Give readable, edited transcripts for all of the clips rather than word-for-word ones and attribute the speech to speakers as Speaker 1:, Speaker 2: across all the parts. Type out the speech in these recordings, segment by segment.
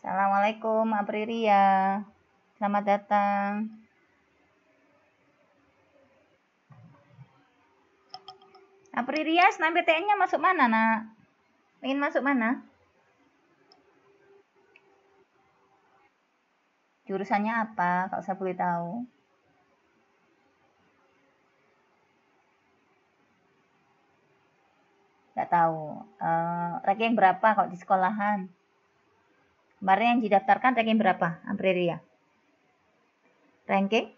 Speaker 1: Assalamualaikum, Aprilia. Selamat datang. Aprilia, SNMPTN-nya masuk mana, nak? Ingin masuk mana? Jurusannya apa, kalau saya boleh tahu? Nggak tahu. Ranking berapa kalau di sekolahan? Kemarin yang didaftarkan ranking berapa, Aprilia? Ranking?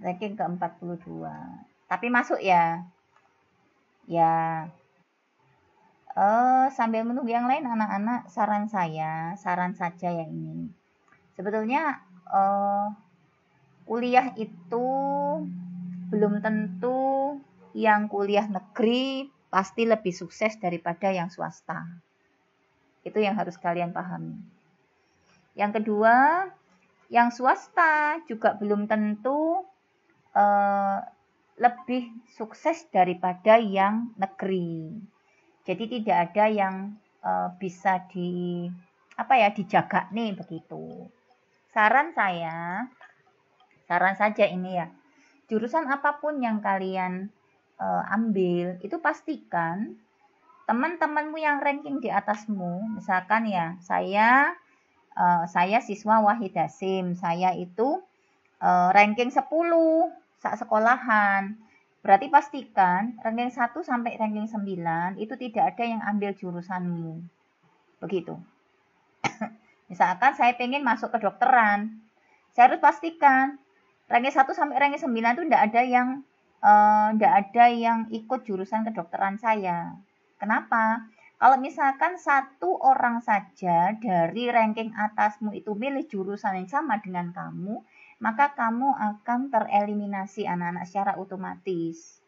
Speaker 1: Ranking ke-42. Tapi masuk ya? Ya. Sambil menunggu yang lain, anak-anak, saran saja ya ini. Sebetulnya kuliah itu belum tentu yang kuliah negeri pasti lebih sukses daripada yang swasta. Itu yang harus kalian pahami. Yang kedua, yang swasta juga belum tentu lebih sukses daripada yang negeri. Jadi tidak ada yang bisa dijaga nih begitu. Saran saja ini ya, jurusan apapun yang kalian ambil, itu pastikan teman-temanmu yang ranking di atasmu, misalkan ya, saya siswa Wahid Hasim, saya itu ranking 10 sak sekolahan. Berarti pastikan ranking 1 sampai ranking 9 itu tidak ada yang ambil jurusanmu. Begitu. Misalkan saya pengen masuk kedokteran, saya harus pastikan ranking 1 sampai ranking 9 itu tidak ada yang ikut jurusan kedokteran saya. Kenapa? Kalau misalkan satu orang saja dari ranking atasmu itu milih jurusan yang sama dengan kamu, maka kamu akan tereliminasi anak-anak secara otomatis.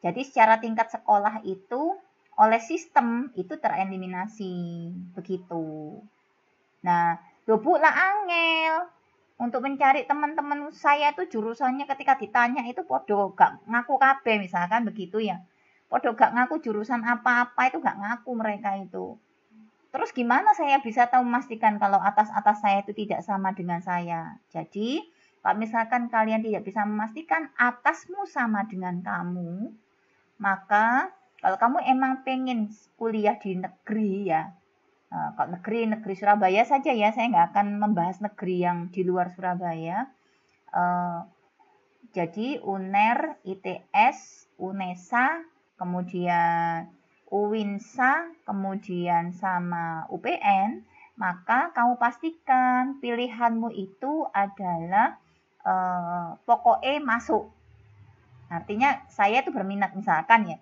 Speaker 1: Jadi secara tingkat sekolah itu oleh sistem itu tereliminasi. Begitu. Nah, dobuklah angel untuk mencari teman-teman saya itu jurusannya ketika ditanya itu podo gak ngaku kabeh misalkan begitu ya. Podo gak ngaku jurusan apa-apa itu gak ngaku mereka itu. Terus gimana saya bisa tahu memastikan kalau atas-atas saya itu tidak sama dengan saya? Jadi, kalau misalkan kalian tidak bisa memastikan atasmu sama dengan kamu, maka kalau kamu emang pengen kuliah di negeri ya, kalau negeri Surabaya saja ya, saya nggak akan membahas negeri yang di luar Surabaya. Jadi UNER, ITS, UNESA, kemudian UWINSA, kemudian sama UPN, maka kamu pastikan pilihanmu itu adalah pokoknya masuk. Artinya saya itu berminat misalkan ya,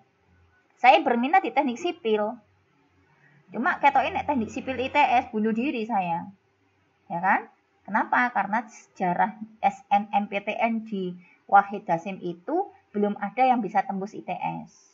Speaker 1: saya berminat di teknik sipil. Cuma ketoknya teknik sipil ITS bunuh diri saya. Ya kan? Kenapa? Karena sejarah SNMPTN di Wahid Hasim itu belum ada yang bisa tembus ITS.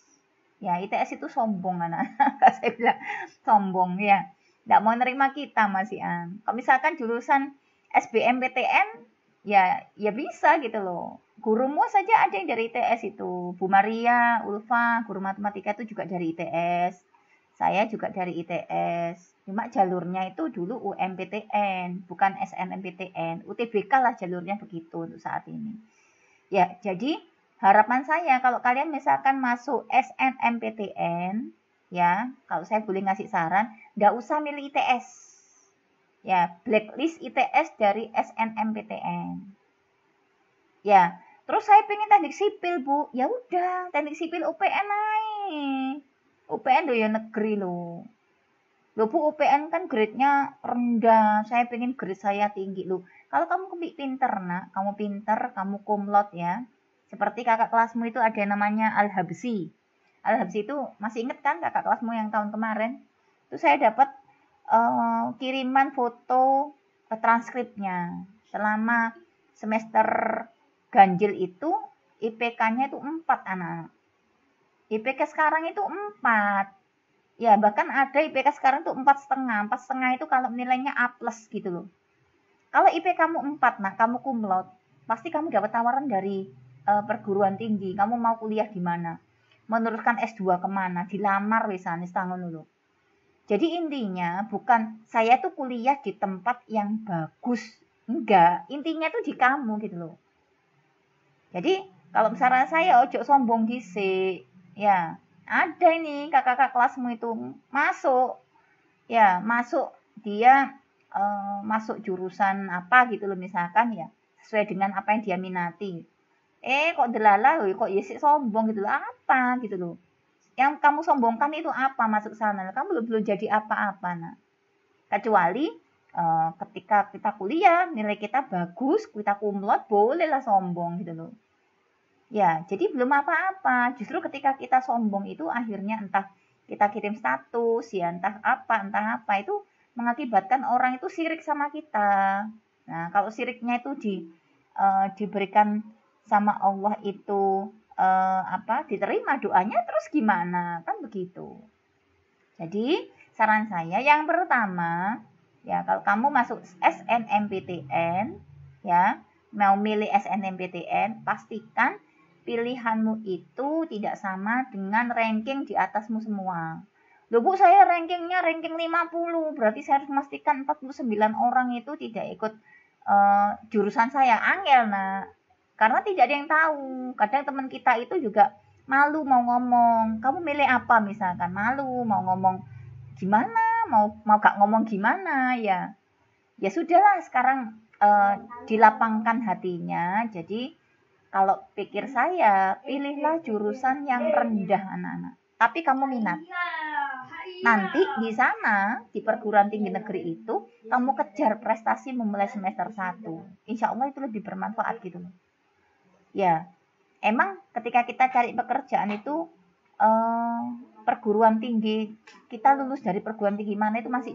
Speaker 1: Ya, ITS itu sombong anak. Saya bilang sombong ya. Nggak mau nerima kita Mas Ian. Kalau misalkan jurusan SBMPTN ya bisa gitu loh. Gurumu saja ada yang dari ITS itu. Bu Maria, Ulfa, guru matematika itu juga dari ITS. Saya juga dari ITS. Cuma jalurnya itu dulu UMPTN, bukan SNMPTN. UTBK lah jalurnya begitu untuk saat ini. Ya, jadi harapan saya kalau kalian misalkan masuk SNMPTN, ya, kalau saya boleh ngasih saran, nggak usah milih ITS. Ya, blacklist ITS dari SNMPTN. Ya, terus saya pengen teknik sipil, Bu. Ya udah, teknik sipil UPN naik. UPN loh ya negeri loh. Loh Bu, UPN kan grade-nya rendah. Saya pengen grade saya tinggi loh. Kalau kamu pinter nak, kamu pinter, kamu kumlot ya. Seperti kakak kelasmu itu ada namanya Al-Habsi. Al-Habsi itu masih inget kan kakak kelasmu yang tahun kemarin? Itu saya dapat kiriman foto transkripnya. Selama semester ganjil itu IPK-nya itu 4 anak. IPK sekarang itu 4. Ya, bahkan ada IPK sekarang tuh 4,5. 4,5 itu kalau nilainya A+ gitu loh. Kalau IPK kamu 4, nah kamu kumlot, pasti kamu dapat tawaran dari perguruan tinggi. Kamu mau kuliah di mana? Meneruskan S2 kemana? Dilamar wisan setahun dulu. Jadi intinya bukan saya tuh kuliah di tempat yang bagus. Enggak, intinya tuh di kamu gitu loh. Jadi kalau misalnya saya ojo sombong dhisik. Ya, ada ini kakak-kakak kelasmu itu masuk. Ya, masuk dia masuk jurusan apa gitu loh misalkan ya. Sesuai dengan apa yang dia minati. Kok delala kok yesik sombong gitu loh. Apa gitu loh. Yang kamu sombongkan itu apa masuk sana? Kamu belum jadi apa-apa. Nah, kecuali ketika kita kuliah, nilai kita bagus, kita kumlot, bolehlah sombong gitu loh. Ya, jadi belum apa-apa. Justru ketika kita sombong itu akhirnya entah kita kirim status, ya entah apa, itu mengakibatkan orang itu sirik sama kita. Nah, kalau siriknya itu diberikan sama Allah itu diterima doanya terus gimana? Kan begitu. Jadi, saran saya yang pertama, ya kalau kamu masuk SNMPTN, ya, mau milih SNMPTN, pastikan pilihanmu itu tidak sama dengan ranking di atasmu semua. Loh Bu, saya rankingnya ranking 50, berarti saya harus memastikan 49 orang itu tidak ikut jurusan saya. Angel, nah. Karena tidak ada yang tahu. Kadang teman kita itu juga malu mau ngomong. Kamu milih apa misalkan? Malu mau ngomong gimana? Mau gak ngomong gimana ya? Ya sudahlah sekarang dilapangkan hatinya. Jadi kalau pikir saya, pilihlah jurusan yang rendah anak-anak. Tapi kamu minat. Nanti di sana, di perguruan tinggi negeri itu, kamu kejar prestasi memulai semester 1. Insya Allah itu lebih bermanfaat gitu. Ya, emang ketika kita cari pekerjaan itu, perguruan tinggi, kita lulus dari perguruan tinggi mana itu masih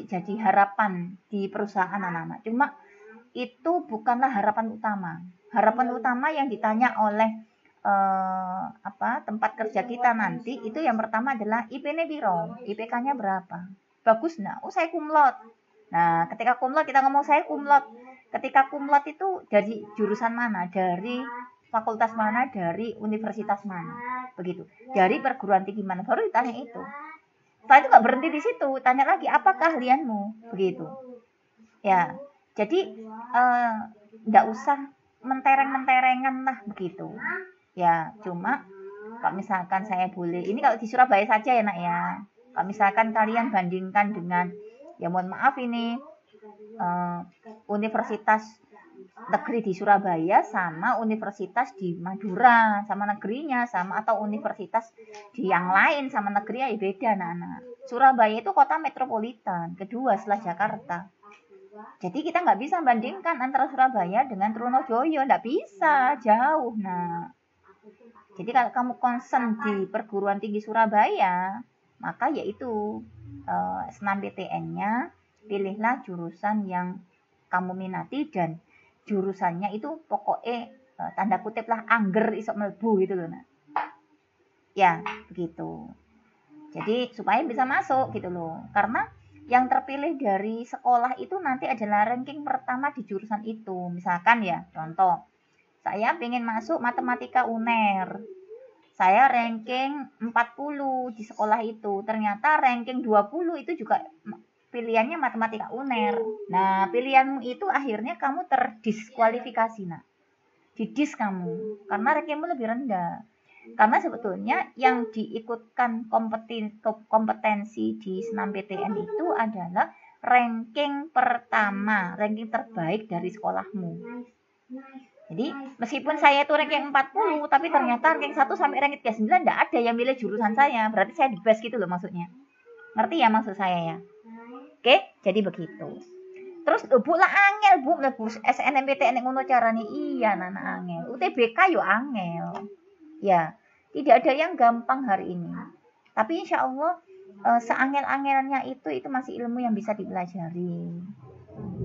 Speaker 1: jadi harapan di perusahaan anak-anak. Cuma itu bukanlah harapan utama. Harapan utama yang ditanya oleh tempat kerja kita nanti itu yang pertama adalah IP-nya biro, IPK-nya berapa, bagus nggak? Oh saya kumlot. Nah ketika kumlot kita ngomong saya kumlot. Ketika kumlot itu dari jurusan mana, dari fakultas mana, dari universitas mana, begitu, dari perguruan tinggi mana, baru ditanya itu. Setelah itu nggak berhenti di situ, tanya lagi apa keahlianmu, begitu. Ya, jadi nggak usah mentereng-menterengan lah begitu. Ya, cuma kalau misalkan saya boleh, ini kalau di Surabaya saja ya nak ya. Kalau misalkan kalian bandingkan dengan, ya mohon maaf ini, universitas negeri di Surabaya sama universitas di Madura, sama negerinya, sama atau universitas di yang lain sama negerinya ya beda anak-anak. Surabaya itu kota metropolitan, kedua setelah Jakarta. Jadi kita nggak bisa bandingkan antara Surabaya dengan Trunojoyo, nggak bisa, jauh. Nah, jadi kalau kamu concern di perguruan tinggi Surabaya, maka yaitu SNMPTN-nya pilihlah jurusan yang kamu minati dan jurusannya itu pokoknya tanda kutip lah angger isok melbu gitu loh. Nah. Ya, begitu. Jadi supaya bisa masuk gitu loh. Karena yang terpilih dari sekolah itu nanti adalah ranking pertama di jurusan itu. Misalkan ya, contoh, saya ingin masuk matematika UNER. Saya ranking 40 di sekolah itu. Ternyata ranking 20 itu juga pilihannya matematika UNER. Nah, pilihanmu itu akhirnya kamu terdiskualifikasi, nah. Didis kamu karena rankingmu lebih rendah. Karena sebetulnya yang diikutkan kompetensi di SNMPTN itu adalah ranking pertama, ranking terbaik dari sekolahmu. Jadi meskipun saya itu ranking 40, tapi ternyata ranking 1 sampai ranking 39 enggak ada yang milih jurusan saya. Berarti saya the best gitu loh maksudnya. Ngerti ya maksud saya ya? Oke, jadi begitu. Terus Bu lah angel, Bu SNMPTN ngono carane. Iya, anak angel. UTBK yo angel. Ya, tidak ada yang gampang hari ini. Tapi insya Allah seangel-angelnya itu masih ilmu yang bisa dipelajari.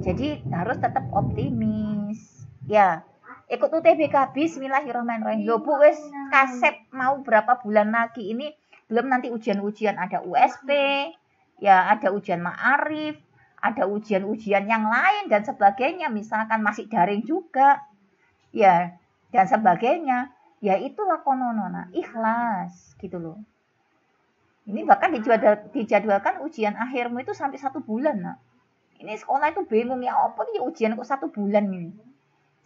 Speaker 1: Jadi harus tetap optimis. Ya, ikut UTBK bismillahirrahmanirrahim. Loh Bu wis kasep mau berapa bulan lagi ini, belum nanti ujian-ujian ada USP, ya ada ujian ma'arif, ada ujian-ujian yang lain dan sebagainya, misalkan masih daring juga. Ya, dan sebagainya. Ya itulah kononona, ikhlas gitu loh. Ini bahkan dijadwalkan ujian akhirmu itu sampai 1 bulan, nak. Ini sekolah itu bingung ya, apa nih ujian kok 1 bulan ini?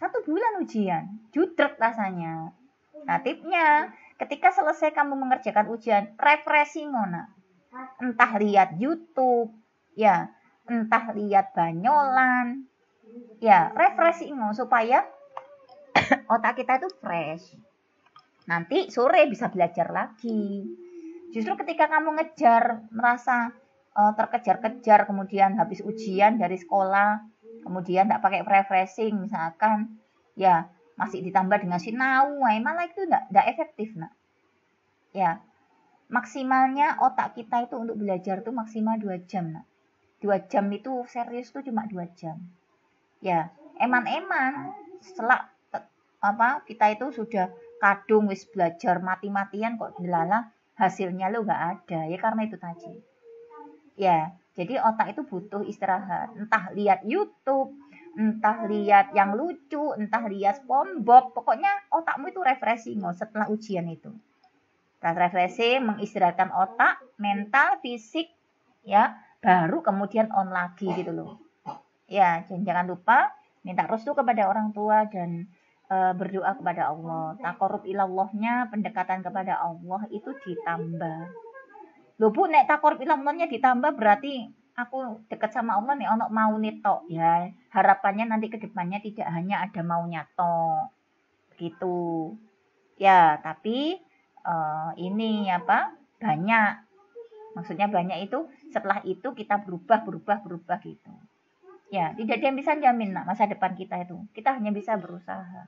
Speaker 1: 1 bulan ujian, judrek rasanya. Nah, tipnya, ketika selesai kamu mengerjakan ujian, refreshing, nak. Entah lihat YouTube, ya, entah lihat banyolan, ya, refreshing supaya otak kita itu fresh. Nanti sore bisa belajar lagi. Justru ketika kamu ngejar, merasa terkejar-kejar, kemudian habis ujian dari sekolah, kemudian tidak pakai refreshing, misalkan, ya masih ditambah dengan sinau, malah itu tidak efektif, nak. Ya, maksimalnya otak kita itu untuk belajar itu maksimal 2 jam, nak. 2 jam itu serius itu cuma 2 jam. Ya, eman-eman setelah kita itu sudah kadung wis belajar mati-matian kok delala hasilnya lo nggak ada, ya karena itu tadi. Ya, jadi otak itu butuh istirahat. Entah lihat YouTube, entah lihat yang lucu, entah lihat SpongeBob, pokoknya otakmu itu refreshing setelah ujian itu. Refreshing, mengistirahatkan otak, mental, fisik, ya, baru kemudian on lagi gitu loh. Ya, jangan lupa minta restu kepada orang tua dan berdoa kepada Allah. Taqarrub ilallahnya, pendekatan kepada Allah itu ditambah. Loh Bu, nek taqarrub ilallahnya ditambah berarti aku dekat sama Allah nih ono mau tok ya. Harapannya nanti ke depannya tidak hanya ada maunya tok. Begitu. Ya, tapi ini banyak. Maksudnya banyak itu setelah itu kita berubah gitu. Ya, tidak ada yang bisa jamin masa depan kita itu. Kita hanya bisa berusaha.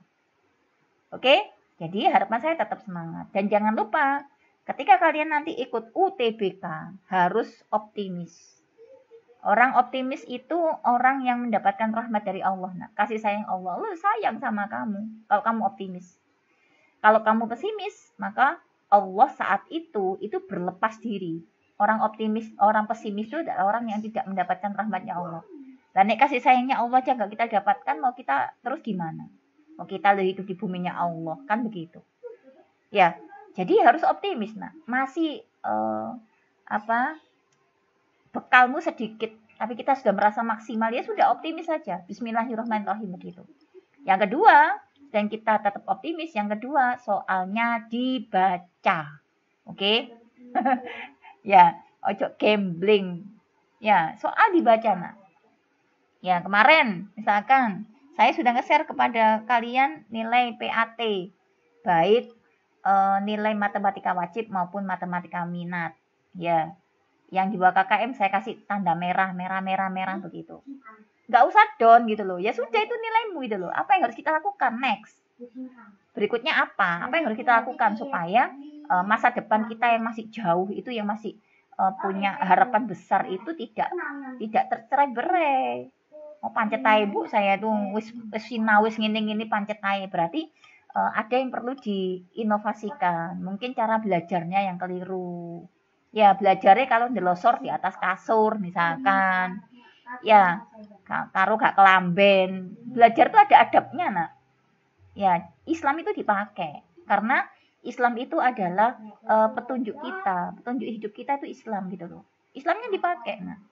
Speaker 1: Oke? Jadi harapan saya tetap semangat. Dan jangan lupa, ketika kalian nanti ikut UTBK, harus optimis. Orang optimis itu orang yang mendapatkan rahmat dari Allah. Nah, kasih sayang Allah. Allah sayang sama kamu kalau kamu optimis. Kalau kamu pesimis, maka Allah saat itu berlepas diri. Orang optimis, orang pesimis itu adalah orang yang tidak mendapatkan rahmatnya Allah. Dan nek kasih sayangnya Allah aja nggak kita dapatkan, mau kita terus gimana? Mau kita hidup di buminya Allah, kan begitu. Ya, jadi harus optimis, nak. Masih bekalmu sedikit, tapi kita sudah merasa maksimal, ya sudah optimis saja. Bismillahirrahmanirrahim begitu. Yang kedua, dan kita tetap optimis. Yang kedua, soalnya dibaca. Oke? Ya, ojo gambling. Ya, soal dibaca, nak. Ya, kemarin misalkan saya sudah nge-share kepada kalian nilai PAT, baik nilai matematika wajib maupun matematika minat. Ya, yang di bawah KKM saya kasih tanda merah begitu. Nggak usah down gitu loh. Ya sudah, itu nilaimu gitu loh. Apa yang harus kita lakukan next? Berikutnya apa? Apa yang harus kita lakukan supaya masa depan kita yang masih jauh itu, yang masih punya harapan besar itu tidak tercerai-berai. Oh, pancet ae Bu, saya tuh wis sinawis ngene-ngene pancet ae. Berarti ada yang perlu diinovasikan. Mungkin cara belajarnya yang keliru. Ya, belajarnya kalau ndelosor di atas kasur misalkan. Ya, karo gak kelamben. Belajar tuh ada adabnya, nak. Ya, Islam itu dipakai karena Islam itu adalah petunjuk kita, petunjuk hidup kita itu Islam gitu loh. Islamnya dipakai, nah.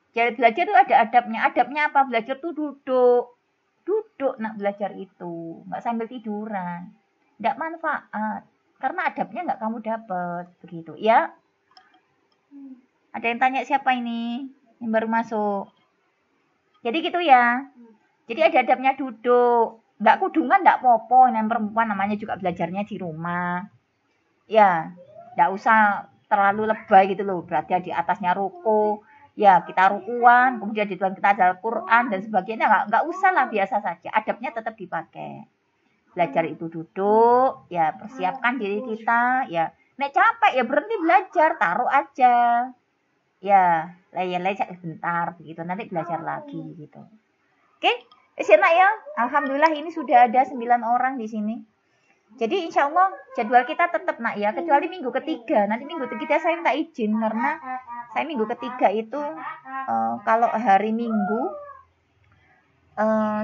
Speaker 1: Jadi belajar itu ada adabnya. Adabnya apa? Belajar tuh duduk nak belajar itu, nggak sambil tiduran, nggak manfaat karena adabnya nggak kamu dapat begitu ya. Ada yang tanya siapa ini yang baru masuk? Jadi gitu ya. Jadi ada adabnya duduk, nggak kudungan, nggak popo. Yang perempuan namanya juga belajarnya di rumah. Ya, nggak usah terlalu lebay gitu loh. Berarti di atasnya ruko. Ya, kita rukuan, kemudian di depan kita ada Al-Quran dan sebagainya. Nggak usah lah, biasa saja. Adabnya tetap dipakai. Belajar itu duduk, ya persiapkan diri kita. Ya, nek capek ya berhenti belajar, taruh aja. Ya, lay sebentar begitu, nanti belajar lagi gitu. Oke, enak ya. Alhamdulillah ini sudah ada 9 orang di sini. Jadi insya Allah jadwal kita tetap nak ya, kecuali minggu ketiga. Nanti minggu ketiga saya minta izin karena saya minggu ketiga itu kalau hari Minggu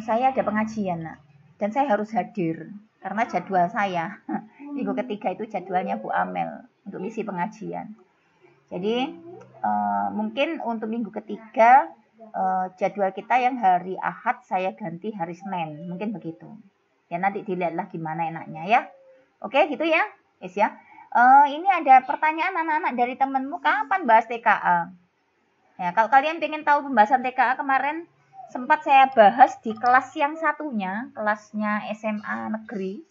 Speaker 1: saya ada pengajian, nak, dan saya harus hadir karena jadwal saya minggu ketiga itu jadwalnya Bu Amel untuk misi pengajian. Jadi mungkin untuk minggu ketiga jadwal kita yang hari Ahad saya ganti hari Senin, mungkin begitu. Ya nanti dilihatlah gimana enaknya ya. Oke gitu ya, guys ya. Ini ada pertanyaan anak-anak dari temenmu, kapan bahas TKA? Ya kalau kalian pengen tahu pembahasan TKA kemarin sempat saya bahas di kelas yang satunya, kelasnya SMA negeri,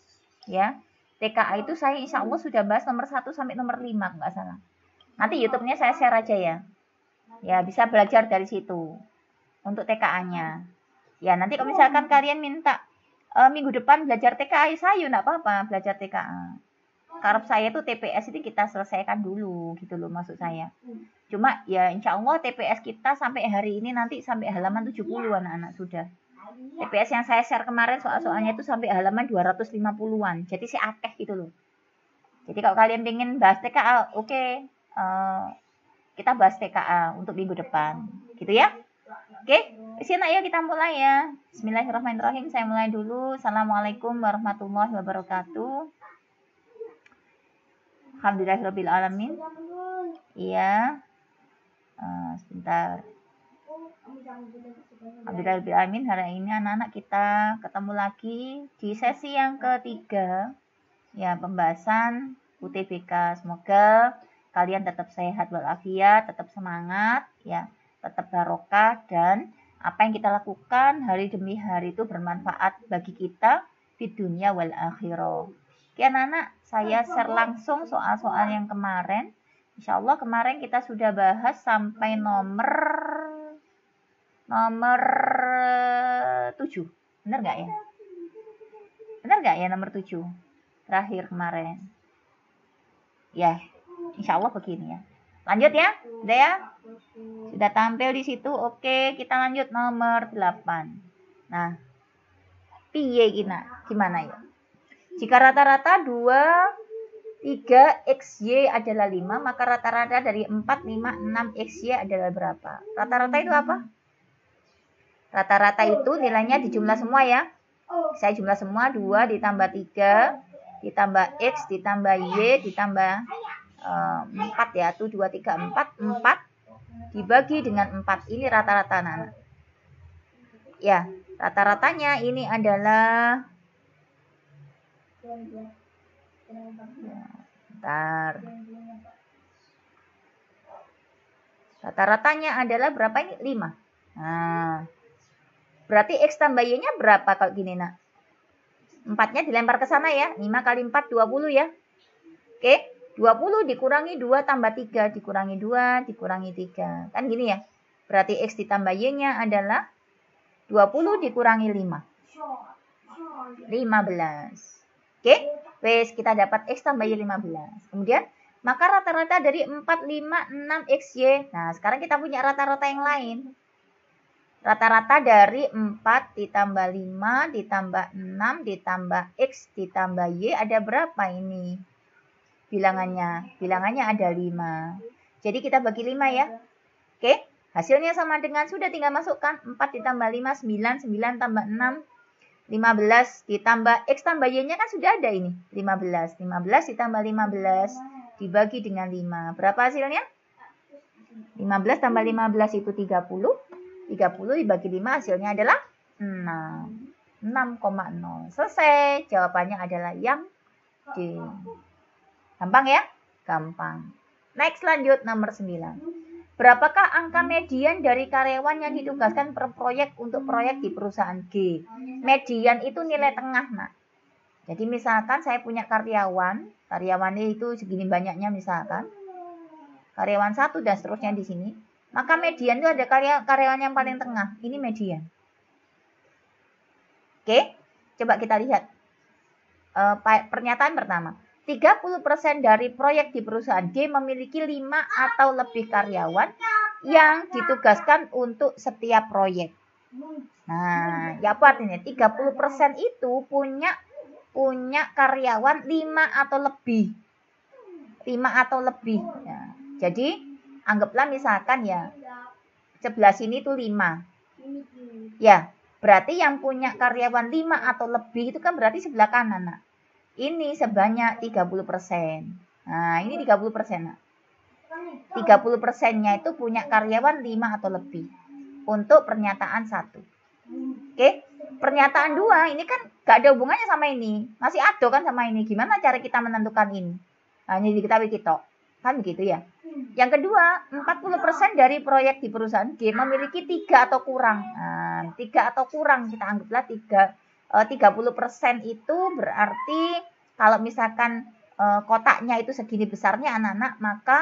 Speaker 1: ya. TKA itu saya insya Allah sudah bahas nomor 1 sampai nomor 5 nggak salah. Nanti YouTube-nya saya share aja ya. Ya bisa belajar dari situ untuk TKA-nya. Ya nanti kalau misalkan kalian minta minggu depan belajar TKA, saya enggak apa-apa belajar TKA. Karep saya tuh TPS itu kita selesaikan dulu gitu loh maksud saya. Cuma ya insya Allah TPS kita sampai hari ini nanti sampai halaman 70 anak-anak sudah. TPS yang saya share kemarin soal-soalnya itu sampai halaman 250-an. Jadi si akeh gitu loh. Jadi kalau kalian pengen bahas TKA, oke. Kita bahas TKA untuk minggu depan. Gitu ya. Oke, sini ayo kita mulai ya. Bismillahirrahmanirrahim. Saya mulai dulu. Assalamualaikum warahmatullahi wabarakatuh. Alhamdulillahirabbil alamin. Iya. Sebentar. Alhamdulillahirabbil alamin. Hari ini anak-anak kita ketemu lagi di sesi yang ketiga. Ya, pembahasan UTBK. Semoga kalian tetap sehat walafiat, tetap semangat ya, tetap barokah, dan apa yang kita lakukan hari demi hari itu bermanfaat bagi kita di dunia wal akhirah. Oke anak-anak, saya share langsung soal-soal yang kemarin. Insya Allah kemarin kita sudah bahas sampai nomor 7. Benar nggak ya? Benar nggak ya nomor 7? Terakhir kemarin. Ya, insya Allah begini ya. Lanjut ya, udah ya? Sudah tampil di situ. Oke, kita lanjut nomor 8. Nah, piye gimana ya? Jika rata-rata 2, 3, XY adalah 5, maka rata-rata dari 4, 5, 6, XY adalah berapa? Rata-rata itu apa? Rata-rata itu nilainya dijumlah semua ya. Saya jumlah semua, 2 ditambah 3, ditambah X, ditambah Y, ditambah 4 ya. 1, 2, 3, 4. 4 dibagi dengan 4. Ini rata-rata anak-anak. Ya, rata-ratanya ini adalah bentar. Rata-ratanya adalah berapa ini? 5. Nah, berarti X tambah Y-nya berapa kalau gini nak? 4-nya dilempar ke sana ya. 5 kali 4, 20 ya. Oke, 20 dikurangi 2 tambah 3. Dikurangi 2, dikurangi 3. Kan gini ya. Berarti X ditambah Y-nya adalah 20 dikurangi 5. 15. Oke, wes kita dapat X tambah Y 15. Kemudian, maka rata-rata dari 4, 5, 6, XY. Nah, sekarang kita punya rata-rata yang lain. Rata-rata dari 4 ditambah 5 ditambah 6 ditambah X ditambah Y ada berapa ini? Bilangannya ada 5. Jadi kita bagi 5 ya. Oke, hasilnya sama dengan sudah tinggal masukkan 4 ditambah 5, 9, 9 tambah 6, 15 ditambah X tambah Y-nya kan sudah ada ini, 15. 15 ditambah 15 dibagi dengan 5. Berapa hasilnya? 15 tambah 15 itu 30. 30 dibagi 5 hasilnya adalah 6. 6,0. Selesai. Jawabannya adalah yang D. Gampang ya? Gampang. Next lanjut nomor 9. Berapakah angka median dari karyawan yang ditugaskan per proyek untuk proyek di perusahaan G? Median itu nilai tengah, nak. Jadi misalkan saya punya karyawannya itu segini banyaknya misalkan. Karyawan 1 dan seterusnya di sini. Maka median itu ada karyawan yang paling tengah. Ini median. Oke, coba kita lihat. Pernyataan pertama. 30% dari proyek di perusahaan G memiliki 5 atau lebih karyawan yang ditugaskan untuk setiap proyek. Nah, ya apa artinya? 30% itu punya karyawan 5 atau lebih. 5 atau lebih. Ya. Jadi, anggaplah misalkan ya, sebelah sini tuh 5. Ya, berarti yang punya karyawan 5 atau lebih itu kan berarti sebelah kanan, nak. Ini sebanyak 30%. Nah, ini 30%. Nah. 30%-nya itu punya karyawan 5 atau lebih. Untuk pernyataan 1. Oke, pernyataan 2 ini kan gak ada hubungannya sama ini. Masih ada kan sama ini. Gimana cara kita menentukan ini? Nah, ini diketahui kita. Kan begitu ya. Yang kedua, 40% dari proyek di perusahaan G memiliki 3 atau kurang. Nah, 3 atau kurang kita anggaplah 30% itu berarti kalau misalkan kotaknya itu segini besarnya anak-anak, maka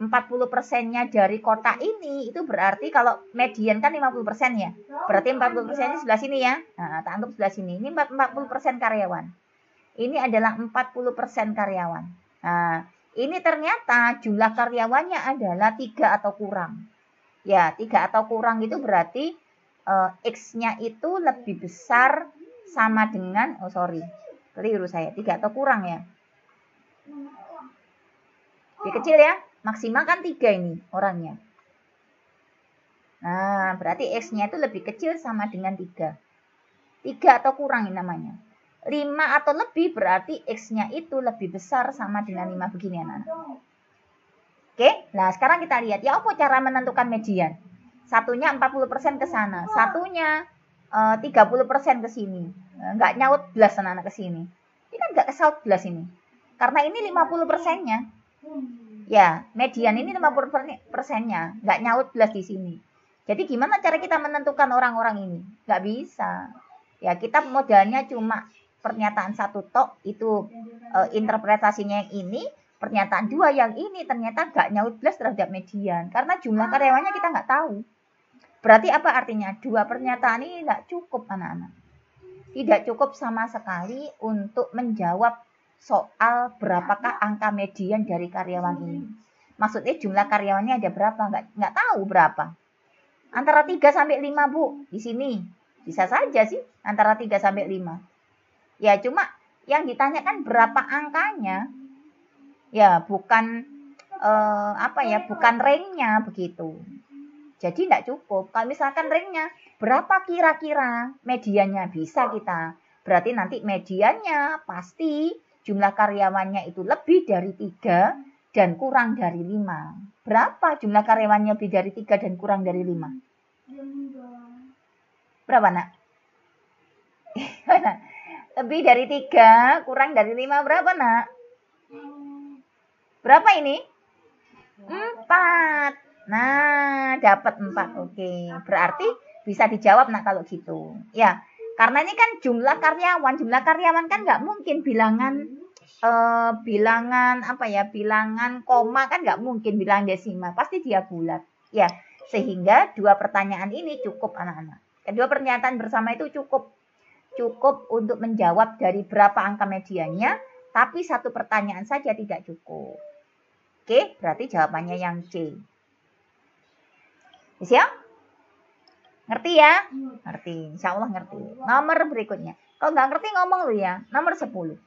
Speaker 1: 40%-nya dari kotak ini itu berarti kalau median kan 50% ya. Berarti 40% ini sebelah sini ya. Nah, tak anggap sebelah sini. Ini 40% karyawan. Ini adalah 40% karyawan. Nah, ini ternyata jumlah karyawannya adalah 3 atau kurang. Ya, 3 atau kurang itu berarti X-nya itu lebih besar sama dengan, keliru saya, 3 atau kurang ya. Lebih kecil ya, maksimal kan 3 ini orangnya. Nah, berarti X-nya itu lebih kecil sama dengan 3. 3 atau kurang ini namanya. 5 atau lebih berarti X-nya itu lebih besar sama dengan 5 begini anak-anak. Oke, nah sekarang kita lihat ya apa cara menentukan median. Satunya 40% ke sana, satunya 30% ke sini. Nggak nyaut belas anak-anak ke sini. Ini kan nggak kesaut belas ini. Karena ini 50%-nya. Ya, median ini 50%-nya. Nggak nyaut belas di sini. Jadi gimana cara kita menentukan orang-orang ini? Nggak bisa. Ya, kita modalnya cuma pernyataan 1 tok, itu interpretasinya yang ini. Pernyataan 2 yang ini ternyata nggak nyaut belas terhadap median. Karena jumlah karyawannya kita nggak tahu. Berarti apa artinya? 2 pernyataan ini nggak cukup anak-anak. Tidak cukup sama sekali untuk menjawab soal berapakah angka median dari karyawan ini. Maksudnya jumlah karyawannya ada berapa? Nggak tahu berapa. Antara 3 sampai 5 Bu, di sini. Bisa saja sih antara 3 sampai 5. Ya cuma yang ditanyakan berapa angkanya. Ya bukan bukan ranknya begitu. Jadi tidak cukup. Kalau misalkan ranknya berapa kira-kira mediannya bisa kita. Berarti nanti mediannya pasti jumlah karyawannya itu lebih dari 3 dan kurang dari 5. Berapa jumlah karyawannya lebih dari 3 dan kurang dari 5? Berapa nak? Lebih dari 3 kurang dari 5 berapa nak? Berapa ini? 4. Nah, dapat 4. Oke. Berarti bisa dijawab nak kalau gitu. Ya, karena ini kan jumlah karyawan. Jumlah karyawan kan nggak mungkin bilangan bilangan koma kan nggak mungkin, bilangan desimal. Pasti dia bulat. Ya, sehingga 2 pertanyaan ini cukup anak-anak. Kedua pernyataan bersama itu cukup untuk menjawab dari berapa angka mediannya, tapi 1 pertanyaan saja tidak cukup. Oke, berarti jawabannya yang C. Bisa? Ngerti ya? Ngerti, insya Allah ngerti. Nomor berikutnya. Kalau nggak ngerti ngomong lu ya. Nomor 10.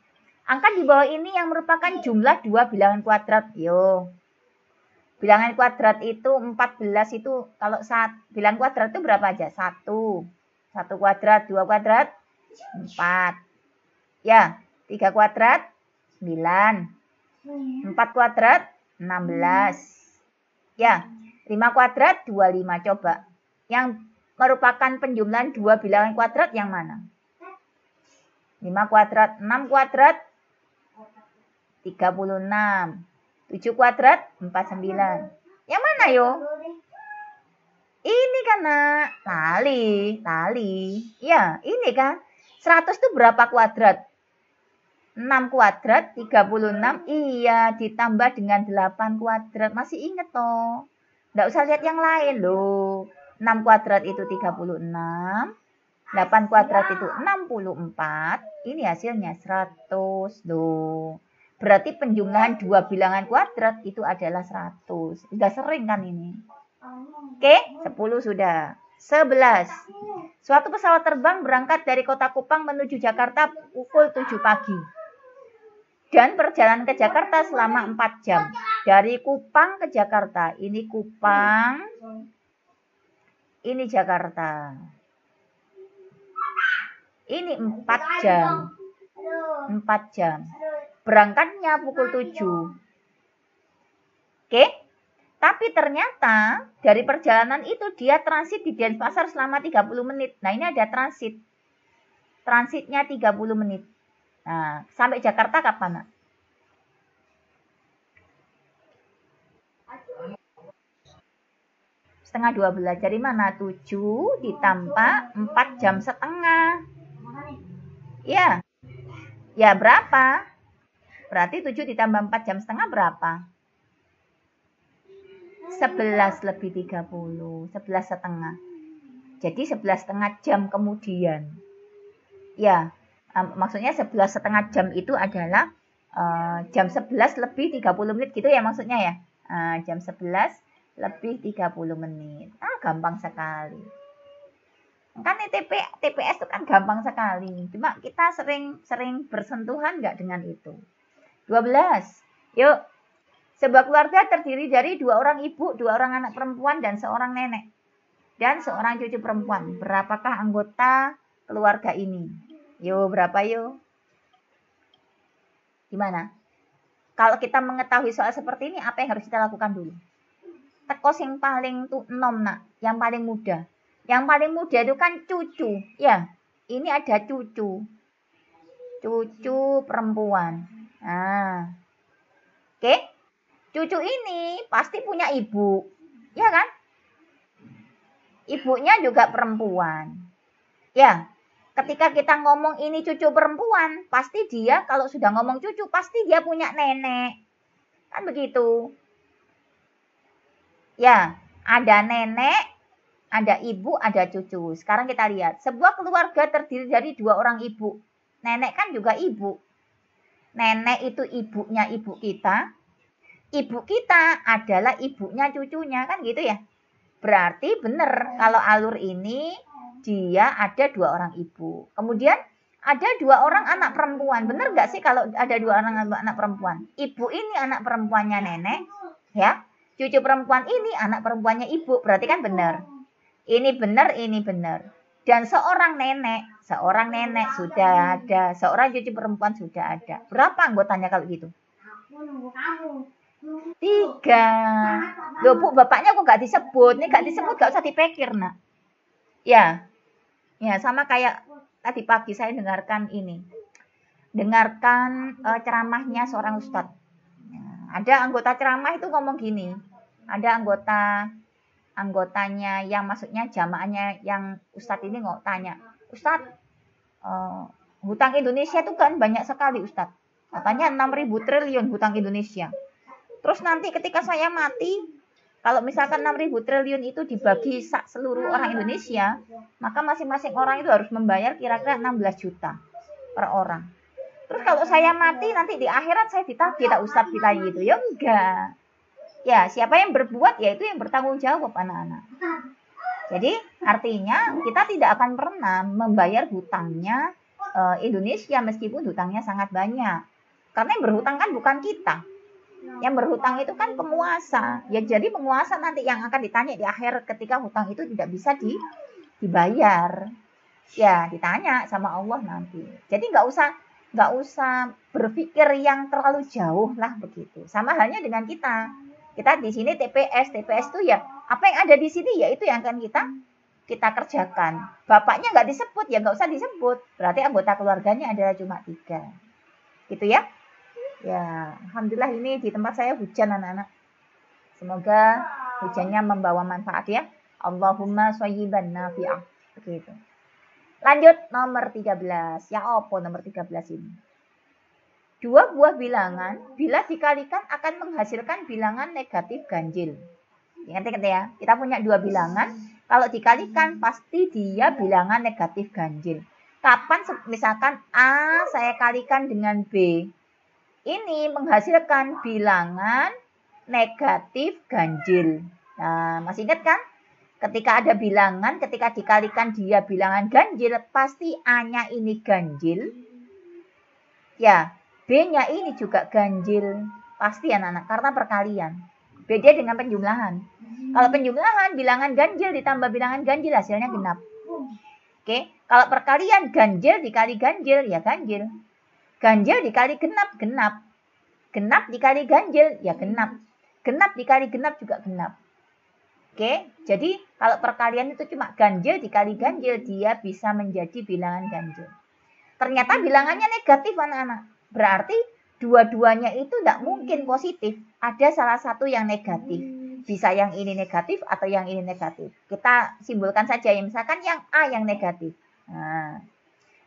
Speaker 1: Angka di bawah ini yang merupakan jumlah 2 bilangan kuadrat. Yo. Bilangan kuadrat itu 14 itu kalau bilangan kuadrat itu berapa aja? 1. 1 kuadrat, 2 kuadrat, 4. Ya, 3 kuadrat, 9. 4 kuadrat, 16. Ya, 5 kuadrat, 25. Coba. Yang merupakan penjumlahan 2 bilangan kuadrat yang mana? 5 kuadrat, 6 kuadrat, 36. 7 kuadrat, 49. Yang mana yo? Ini kan nak. Lali. Ya, ini kan. 100 itu berapa kuadrat? 6 kuadrat, 36. Iya, ditambah dengan 8 kuadrat. Masih inget toh? Nggak usah lihat yang lain loh. 6 kuadrat itu 36. 8 kuadrat itu 64. Ini hasilnya 100 loh. Berarti penjumlahan 2 bilangan kuadrat itu adalah 100. Udah sering kan ini. Oke, 10 sudah. 11. Suatu pesawat terbang berangkat dari kota Kupang menuju Jakarta pukul 7 pagi. Dan perjalanan ke Jakarta selama 4 jam. Dari Kupang ke Jakarta. Ini Kupang. Ini Jakarta. Ini 4 jam. 4 jam. Berangkatnya pukul 7. Oke? Tapi ternyata dari perjalanan itu dia transit di Denpasar selama 30 menit. Nah, ini ada transit. Transitnya 30 menit. Nah, sampai Jakarta kapan, Nak? Setengah 12. Dari mana? 7 ditambah 4 jam setengah. Ya. Ya, berapa? Berarti 7 ditambah 4 jam setengah berapa? 11 lebih 30. 11 setengah. Jadi 11 setengah jam kemudian. Ya, maksudnya 11 setengah jam itu adalah jam 11 lebih 30 menit gitu ya maksudnya ya. Jam 11 lebih 30 menit. Gampang sekali. Kan TPS itu kan gampang sekali. Cuma kita sering bersentuhan nggak dengan itu. 12. Yuk. Sebuah keluarga terdiri dari 2 orang ibu, 2 orang anak perempuan, dan seorang nenek. Dan seorang cucu perempuan. Berapakah anggota keluarga ini? Yo, berapa yo? Gimana? Kalau kita mengetahui soal seperti ini, apa yang harus kita lakukan dulu? Tekos yang paling tuh 6, Nak. Yang paling muda. Yang paling muda itu kan cucu. Ya, ini ada cucu. Cucu perempuan. Nah. Oke. Cucu ini pasti punya ibu. Ya kan? Ibunya juga perempuan. Ya. Ketika kita ngomong ini cucu perempuan, pasti dia kalau sudah ngomong cucu, pasti dia punya nenek. Kan begitu. Ya, ada nenek, ada ibu, ada cucu. Sekarang kita lihat. Sebuah keluarga terdiri dari 2 orang ibu. Nenek kan juga ibu. Nenek itu ibunya ibu kita. Ibu kita adalah ibunya cucunya. Kan gitu ya. Berarti benar kalau alur ini dia ada 2 orang ibu. Kemudian ada 2 orang anak perempuan. Benar nggak sih kalau ada 2 orang anak perempuan? Ibu ini anak perempuannya nenek. Ya. Cucu perempuan ini anak perempuannya ibu. Berarti kan benar. Ini benar, ini benar. Dan seorang nenek sudah ada. Seorang cucu perempuan sudah ada. Berapa anggotanya kalau gitu? 3. Loh Bu, bapaknya kok gak disebut? Ini gak disebut, gak usah dipikir, Nak. Ya. Ya, sama kayak tadi pagi saya dengarkan ini. Dengarkan ceramahnya seorang ustadz. Ada anggota ceramah itu ngomong gini. Ada anggotanya yang maksudnya jamaahnya yang ustadz ini tanya. Ustadz, hutang Indonesia itu kan banyak sekali Ustadz. Katanya 6.000 triliun hutang Indonesia. Terus nanti ketika saya mati, kalau misalkan 6.000 triliun itu dibagi seluruh orang Indonesia, maka masing-masing orang itu harus membayar kira-kira 16 juta per orang. Terus kalau saya mati, nanti di akhirat saya ditagih, tak Ustadz ditanya gitu. Ya enggak. Ya, siapa yang berbuat, ya itu yang bertanggung jawab anak-anak. Jadi, artinya kita tidak akan pernah membayar hutangnya Indonesia meskipun hutangnya sangat banyak. Karena yang berhutang kan bukan kita. Yang berhutang itu kan penguasa. Ya jadi penguasa nanti yang akan ditanya di akhir ketika hutang itu tidak bisa dibayar. Ya ditanya sama Allah nanti. Jadi nggak usah berpikir yang terlalu jauh lah begitu. Sama halnya dengan kita. Kita di sini TPS itu ya apa yang ada di sini ya itu yang akan kita kerjakan. Bapaknya nggak disebut ya nggak usah disebut. Berarti anggota keluarganya adalah cuma 3. Gitu ya. Ya, alhamdulillah ini di tempat saya hujan anak-anak. Semoga hujannya membawa manfaat ya. Allahumma shayyiban nafi'ah. Begitu. Lanjut nomor 13. Ya apa nomor 13 ini? 2 buah bilangan bila dikalikan akan menghasilkan bilangan negatif ganjil. Ingat ya, kita punya 2 bilangan. Kalau dikalikan pasti dia bilangan negatif ganjil. Kapan misalkan A saya kalikan dengan B. Ini menghasilkan bilangan negatif ganjil. Nah, masih ingat kan? Ketika ada bilangan, ketika dikalikan dia bilangan ganjil, pasti A-nya ini ganjil. Ya, B-nya ini juga ganjil. Pasti anak-anak, karena perkalian. Beda dengan penjumlahan. Kalau penjumlahan, bilangan ganjil ditambah bilangan ganjil, hasilnya genap. Oke, kalau perkalian ganjil dikali ganjil, ya ganjil. Ganjil dikali genap, genap. Genap dikali ganjil, ya genap. Genap dikali genap juga genap. Oke, jadi kalau perkalian itu cuma ganjil dikali ganjil, dia bisa menjadi bilangan ganjil. Ternyata bilangannya negatif anak-anak. Berarti dua-duanya itu tidak mungkin positif. Ada salah satu yang negatif. Bisa yang ini negatif atau yang ini negatif. Kita simbolkan saja ya, misalkan yang A yang negatif. Nah,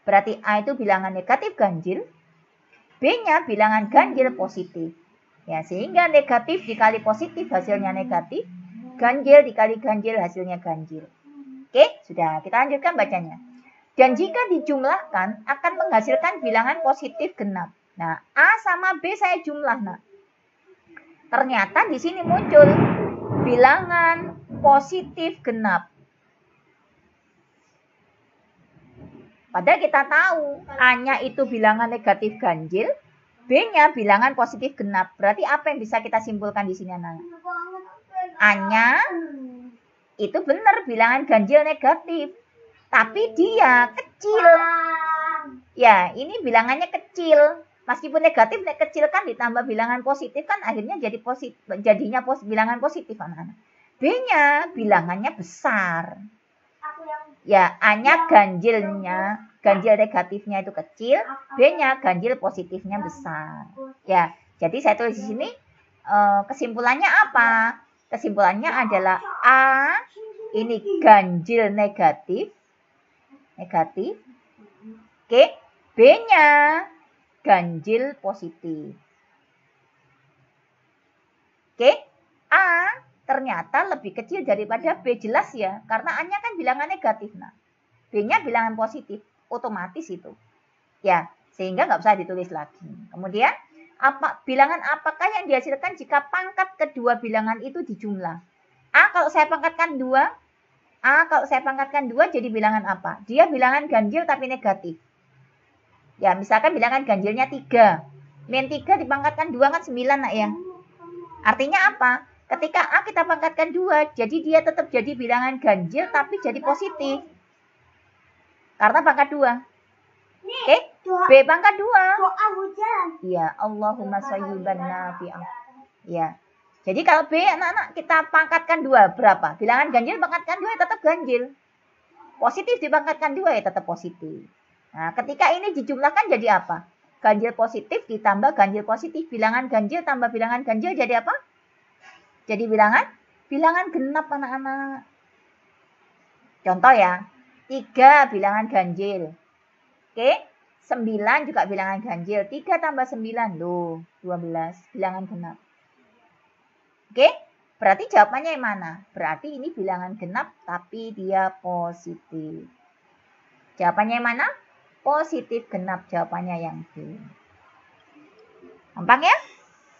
Speaker 1: berarti A itu bilangan negatif ganjil. B-nya bilangan ganjil positif. Ya, sehingga negatif dikali positif hasilnya negatif. Ganjil dikali ganjil hasilnya ganjil. Oke, sudah. Kita lanjutkan bacanya. Dan jika dijumlahkan akan menghasilkan bilangan positif genap. Nah, A sama B saya jumlah, nak. Ternyata di sini muncul bilangan positif genap. Padahal kita tahu A-nya itu bilangan negatif ganjil, B-nya bilangan positif genap. Berarti apa yang bisa kita simpulkan di sini, anak? A-nya itu benar bilangan ganjil negatif. Tapi dia kecil. Ya, ini bilangannya kecil. Meskipun negatif, kecil kan ditambah bilangan positif kan akhirnya jadi bilangan positif, anak-anak. B-nya bilangannya besar. Ya, A-nya ganjil negatifnya itu kecil, B-nya ganjil positifnya besar. Ya, jadi saya tulis di sini kesimpulannya apa? Kesimpulannya adalah A ini ganjil negatif. Oke, B-nya ganjil positif. Oke, A ternyata lebih kecil daripada B, jelas ya, karena A-nya kan bilangan negatif. Nah, B-nya bilangan positif, otomatis itu. Ya, sehingga nggak usah ditulis lagi. Kemudian, bilangan apakah yang dihasilkan jika pangkat kedua bilangan itu dijumlah? A kalau saya pangkatkan 2, jadi bilangan apa? Dia bilangan ganjil tapi negatif. Ya, misalkan bilangan ganjilnya 3. Min 3 dipangkatkan 2 kan 9, nak ya. Artinya apa? Ketika A kita pangkatkan 2, jadi dia tetap jadi bilangan ganjil tapi jadi positif. Karena pangkat 2. Oke? B pangkat 2. Ya, Allahumma shayyiban nafi'an. Ya. Jadi kalau B anak-anak kita pangkatkan 2 berapa? Bilangan ganjil pangkatkan 2 ya tetap ganjil. Positif dipangkatkan 2 ya tetap positif. Nah, ketika ini dijumlahkan jadi apa? Ganjil positif ditambah ganjil positif. Bilangan ganjil tambah bilangan ganjil jadi apa? Jadi bilangan genap, anak-anak. Contoh ya, 3 bilangan ganjil. Oke, 9 juga bilangan ganjil. 3 tambah 9, loh, 12, bilangan genap. Oke, berarti jawabannya yang mana? Berarti ini bilangan genap tapi dia positif. Jawabannya yang mana? Positif genap, jawabannya yang B. Gampang ya?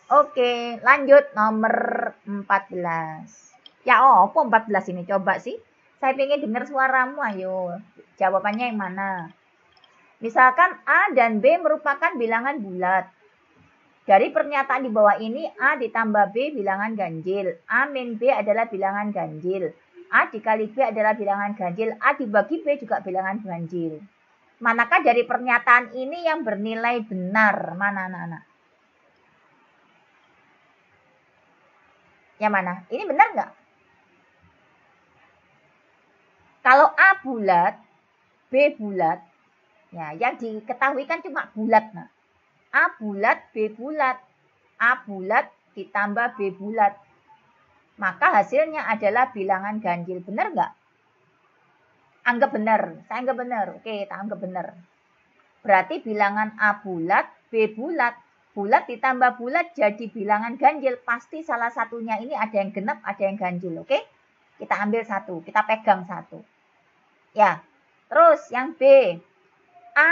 Speaker 1: Oke, lanjut nomor 14. Ya, apa 14 ini? Coba sih. Saya pengen dengar suaramu, ayo. Jawabannya yang mana? Misalkan A dan B merupakan bilangan bulat. Dari pernyataan di bawah ini, A ditambah B bilangan ganjil. A min B adalah bilangan ganjil. A dikali B adalah bilangan ganjil. A dibagi B juga bilangan ganjil. Manakah dari pernyataan ini yang bernilai benar? Mana anak-anak? Yang mana? Ini benar nggak? Kalau A bulat, B bulat, ya yang diketahui kan cuma bulat. Nah. A bulat, B bulat. A bulat ditambah B bulat. Maka hasilnya adalah bilangan ganjil. Benar nggak? Anggap benar. Saya anggap benar. Oke, kita anggap benar. Berarti bilangan A bulat, B bulat. Bulat ditambah bulat jadi bilangan ganjil. Pasti salah satunya ini ada yang genap, ada yang ganjil. Oke? Kita ambil satu. Kita pegang satu. Ya. Terus yang B. A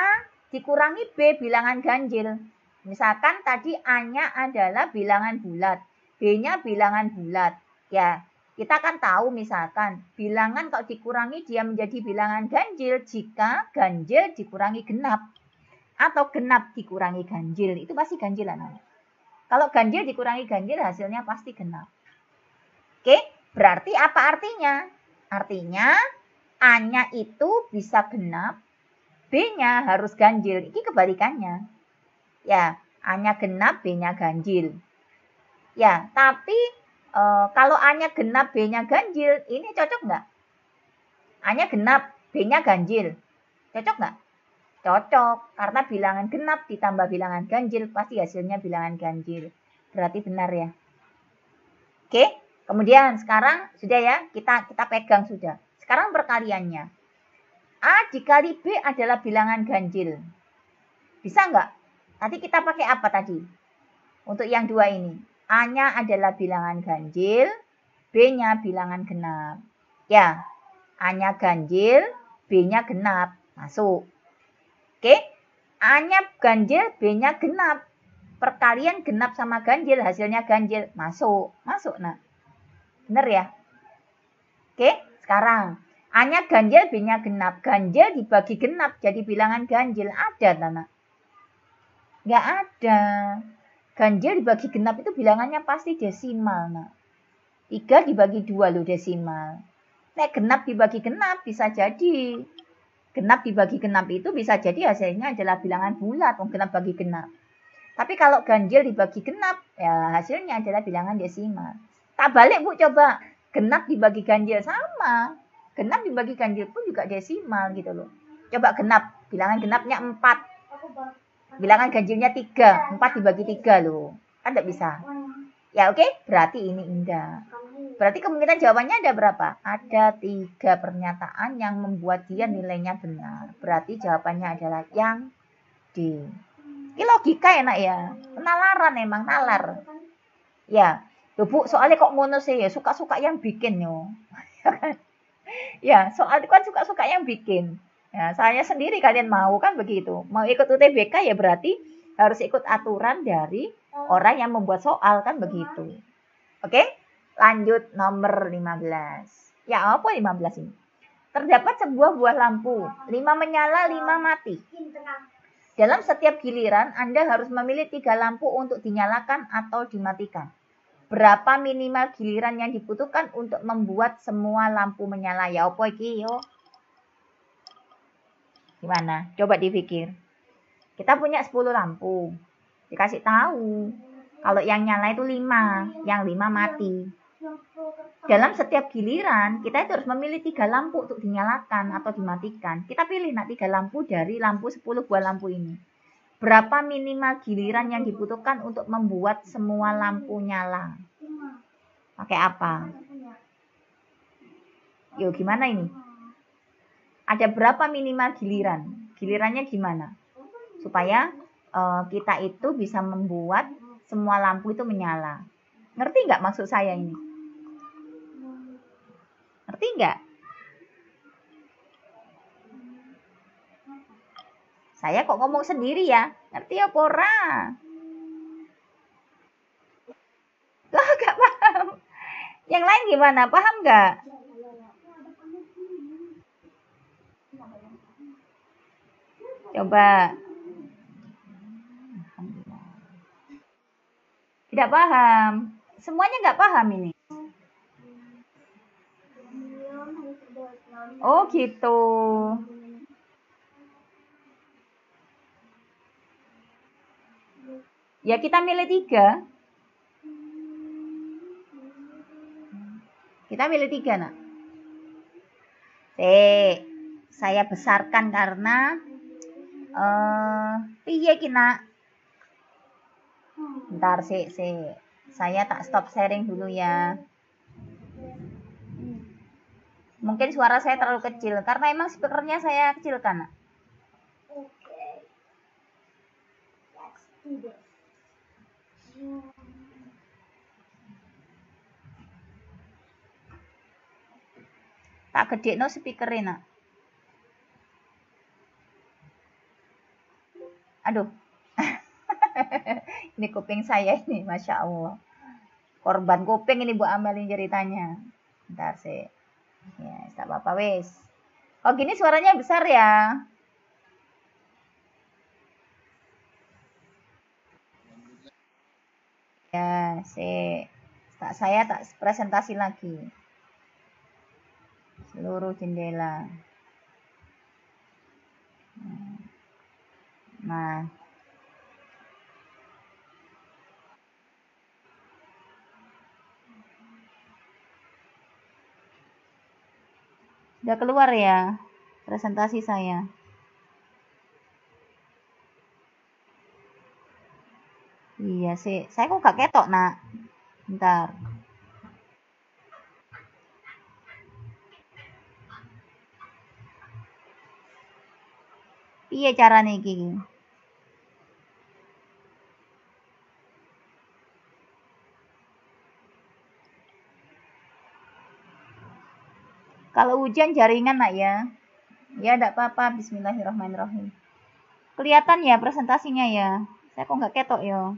Speaker 1: dikurangi B bilangan ganjil. Misalkan tadi A-nya adalah bilangan bulat. B-nya bilangan bulat. Ya. Kita kan tahu misalkan bilangan kalau dikurangi dia menjadi bilangan ganjil jika ganjil dikurangi genap. Atau genap dikurangi ganjil, itu pasti ganjilan. Kalau ganjil dikurangi ganjil, hasilnya pasti genap. Oke, berarti apa artinya? Artinya, A-nya itu bisa genap, B-nya harus ganjil. Ini kebalikannya. Ya, A-nya genap, B-nya ganjil. Ya, tapi kalau A-nya genap, B-nya ganjil, ini cocok nggak? A-nya genap, B-nya ganjil. Cocok nggak? Cocok, karena bilangan genap ditambah bilangan ganjil, pasti hasilnya bilangan ganjil. Berarti benar ya. Oke, kemudian sekarang sudah ya, kita pegang sudah. Sekarang perkaliannya. A dikali B adalah bilangan ganjil. Bisa nggak? Nanti kita pakai apa tadi? Untuk yang dua ini. A-nya adalah bilangan ganjil, B-nya bilangan genap. Ya, A-nya ganjil, B-nya genap. Masuk. Oke, A-nya ganjil, B-nya genap. Perkalian genap sama ganjil, hasilnya ganjil. Masuk. Masuk, nak. Bener ya? Oke, sekarang. A-nya ganjil, B-nya genap. Ganjil dibagi genap, jadi bilangan ganjil. Ada, nak? Nggak ada. Ganjil dibagi genap itu bilangannya pasti desimal, nak. 3 dibagi 2 loh desimal. Nek genap dibagi genap bisa jadi. Genap dibagi genap itu bisa jadi hasilnya adalah bilangan bulat, genap bagi genap. Tapi kalau ganjil dibagi genap, ya hasilnya adalah bilangan desimal. Tak balik Bu coba. Genap dibagi ganjil sama. Genap dibagi ganjil pun juga desimal gitu loh. Coba genap, bilangan genapnya 4. Bilangan ganjilnya 3, 4 dibagi 3 loh. Kan tidak bisa. Ya oke, berarti ini enggak. Berarti kemungkinan jawabannya ada berapa? Ada 3 pernyataan yang membuat dia nilainya benar. Berarti jawabannya adalah yang D. Ini logika ya nak ya. Penalaran emang, nalar. Ya, loh Bu, soalnya kok ngono sih ya, suka-suka yang bikin yo. Ya, soal itu kan suka-suka yang bikin. Ya, saya sendiri kalian mau kan begitu. Mau ikut UTBK ya berarti harus ikut aturan dari orang yang membuat soal kan begitu. Oke? Lanjut nomor 15. Ya, apa 15 ini? Terdapat sebuah buah lampu, 5 menyala, 5 mati. Dalam setiap giliran, Anda harus memilih 3 lampu untuk dinyalakan atau dimatikan. Berapa minimal giliran yang dibutuhkan untuk membuat semua lampu menyala? Ya, apa iki yo? Gimana? Coba dipikir. Kita punya 10 lampu. Dikasih tahu. Kalau yang nyala itu 5, yang 5 mati. Dalam setiap giliran, kita itu harus memilih 3 lampu untuk dinyalakan atau dimatikan. Kita pilih nak 3 lampu dari lampu 10 buah lampu ini. Berapa minimal giliran yang dibutuhkan untuk membuat semua lampu nyala? Pakai apa? Yuk, gimana ini? Ada berapa minimal giliran? Gilirannya gimana? Supaya kita itu bisa membuat semua lampu itu menyala. Ngerti nggak maksud saya ini? Ngerti nggak? Saya kok ngomong sendiri ya? Ngerti apa ora? Lah, nggak paham. Yang lain gimana? Paham nggak? Coba. Tidak paham. Semuanya nggak paham ini. Oh gitu. Ya kita milih 3. Kita milih 3 nak. Saya besarkan karena piye ki nak? Bentar sih. Saya tak stop sharing dulu ya. Mungkin suara saya terlalu kecil karena emang speakernya saya kecilkan. Tak gede no speakernya nak. Aduh. Ini kuping saya ini, Masya Allah. Korban kuping ini Bu Amel ini ceritanya. Bentar sih. Ya, tak apa-apa wes. Oh gini suaranya besar ya. Ya, saya tak presentasi lagi. Seluruh jendela. Nah. Udah keluar ya presentasi saya. Iya sih, saya kok gak ketok, Nak. Bentar. Piye carane iki? Kalau hujan jaringan, Nak ya. Ya, enggak apa-apa. Bismillahirrahmanirrahim. Kelihatan ya presentasinya ya. Saya kok nggak ketok ya.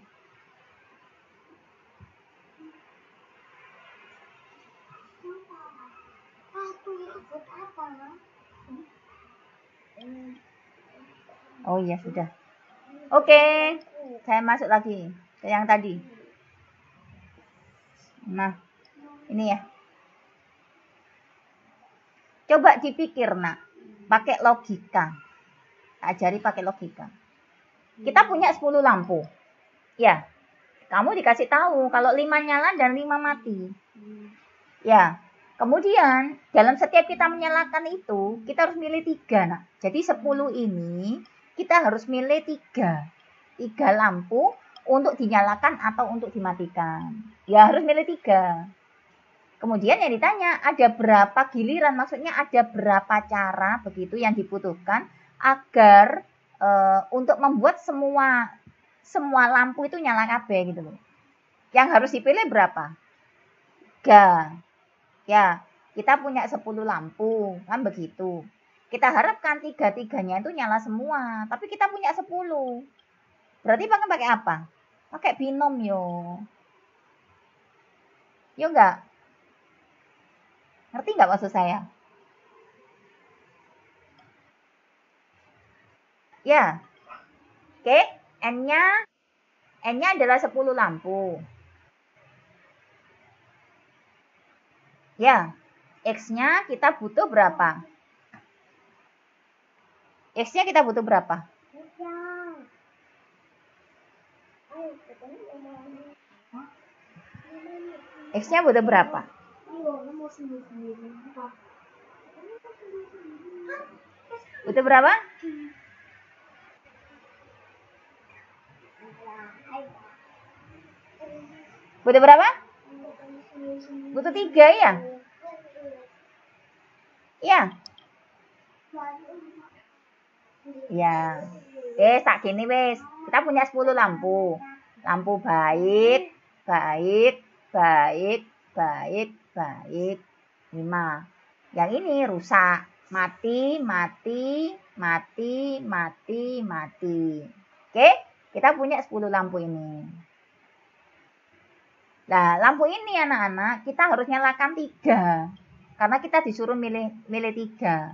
Speaker 1: Oh iya sudah. Oke, saya masuk lagi ke yang tadi. Nah, ini ya. Coba dipikir, Nak. Pakai logika. Ajari pakai logika. Kita punya 10 lampu. Ya, kamu dikasih tahu kalau 5 nyala dan 5 mati. Ya, kemudian dalam setiap kita menyalakan itu, kita harus milih 3, Nak. Jadi 10 ini kita harus milih 3. 3 lampu untuk dinyalakan atau untuk dimatikan. Ya, harus milih 3. Kemudian yang ditanya, ada berapa giliran, maksudnya ada berapa cara begitu yang dibutuhkan agar untuk membuat semua lampu itu nyala kabeh gitu loh. Yang harus dipilih berapa? 3. Ya, kita punya 10 lampu, kan begitu. Kita harapkan 3-3-nya itu nyala semua, tapi kita punya 10. Berarti pakai apa? Pakai binom yo. Yo enggak? Ngerti nggak maksud saya? Ya. Oke, N-nya adalah 10 lampu. Ya. X-nya kita butuh berapa? X-nya kita butuh berapa? X-nya butuh berapa? Butuh berapa? Butuh berapa? Butuh 3 ya? Ya. Ya. Tak gini wes. Kita punya 10 lampu. Lampu baik, baik, baik, baik, baik. 5. Yang ini rusak. Mati, mati, mati, mati, mati. Oke, kita punya 10 lampu ini. Nah, lampu ini anak-anak kita harus nyalakan 3. Karena kita disuruh milih 3.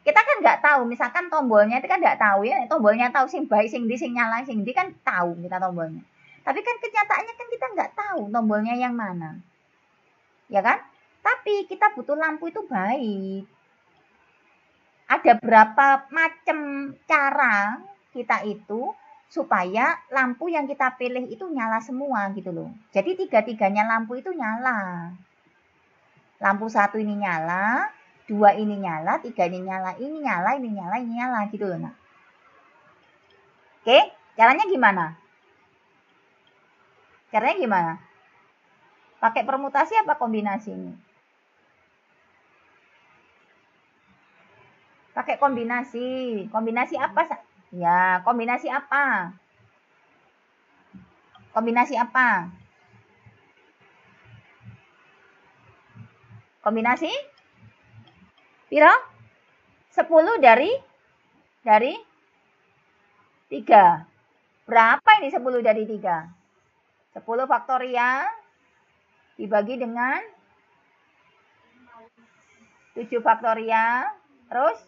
Speaker 1: Kita kan nggak tahu, misalkan tombolnya itu kan nggak tahu ya, tombolnya tahu sing baik, sing di, sing nyala, sing di kan tahu kita tombolnya. Tapi kan kenyataannya kan kita nggak tahu tombolnya yang mana. Ya kan? Tapi kita butuh lampu itu baik. Ada berapa macam cara kita itu supaya lampu yang kita pilih itu nyala semua gitu loh. Jadi 3-3-nya lampu itu nyala. Lampu 1 ini nyala, 2 ini nyala, 3 ini nyala, ini nyala, ini nyala, ini nyala gitu loh, Nak. Oke, caranya gimana? Caranya gimana? Pakai permutasi apa kombinasi ini? Pakai kombinasi. Kombinasi apa? Ya, kombinasi apa? Kombinasi apa? Kombinasi? Piro? 10 dari 3. Berapa ini 10 dari 3? 10 faktorial dibagi dengan 7 faktorial. Terus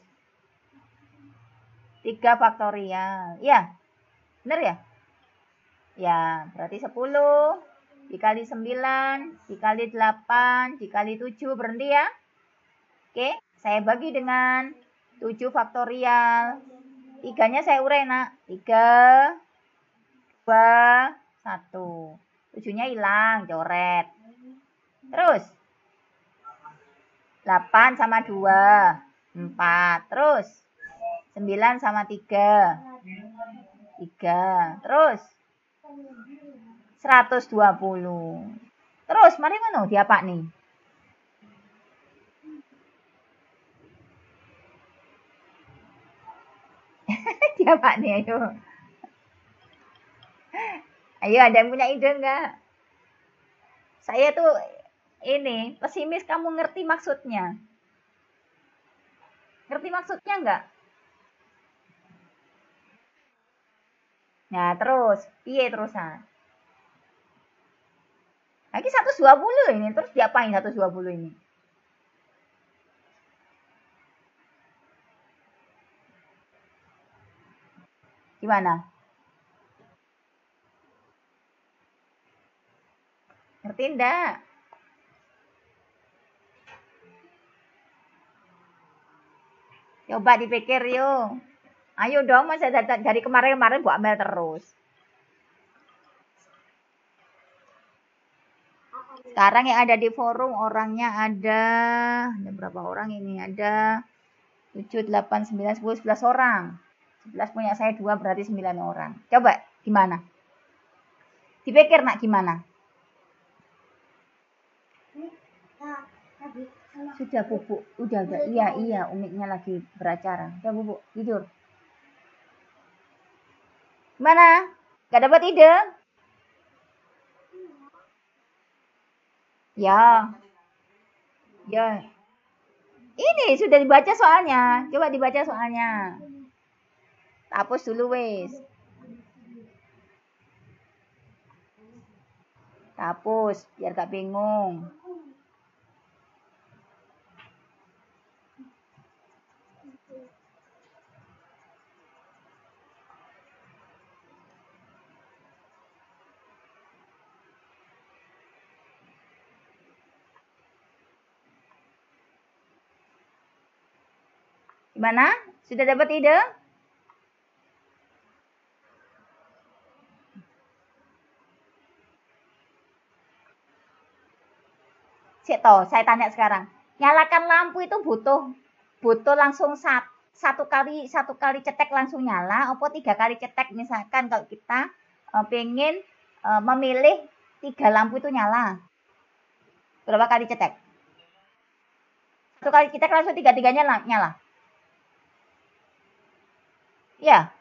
Speaker 1: 3 faktorial. Ya, benar ya? Ya, berarti 10 dikali 9 dikali 8 dikali 7 berhenti ya. Oke, saya bagi dengan 7 faktorial. 3-nya saya urai, Nak. 3, 2, 1. 7-nya hilang, coret. Terus 8 sama 2, 4. Terus 9 sama 3, 3. Terus 120. Terus mari ngono diapa nih? Diapa nih ayo? Ayo ada yang punya ide enggak? Saya tuh ini pesimis, kamu ngerti maksudnya? Ngerti maksudnya enggak? Nah, terus piye terusan? Lagi 120 ini, terus diapain 120 ini? Gimana? Ngerti enggak? Coba dipikir yuk. Ayo dong, masa dari kemarin-kemarin gua ambil terus. Sekarang yang ada di forum orangnya ada berapa orang ini? Ada 7, 8, 9, 10, 11 orang. 11 punya saya 2 berarti 9 orang. Coba gimana? Dipikir nak gimana? Sudah bubuk, udah. Iya, Umiknya lagi beracara. Udah bubuk, tidur. Gimana? Gak dapat ide? Ya. Ini sudah dibaca soalnya. Coba dibaca soalnya. Hapus dulu wes. Hapus biar gak bingung. Gimana? Sudah dapat ide? Saya tanya sekarang. Nyalakan lampu itu butuh langsung satu kali cetek langsung nyala, atau 3 kali cetek misalkan kalau kita pengen memilih 3 lampu itu nyala. Berapa kali cetek? 1 kali cetek langsung 3-3-nya nyala. Ya.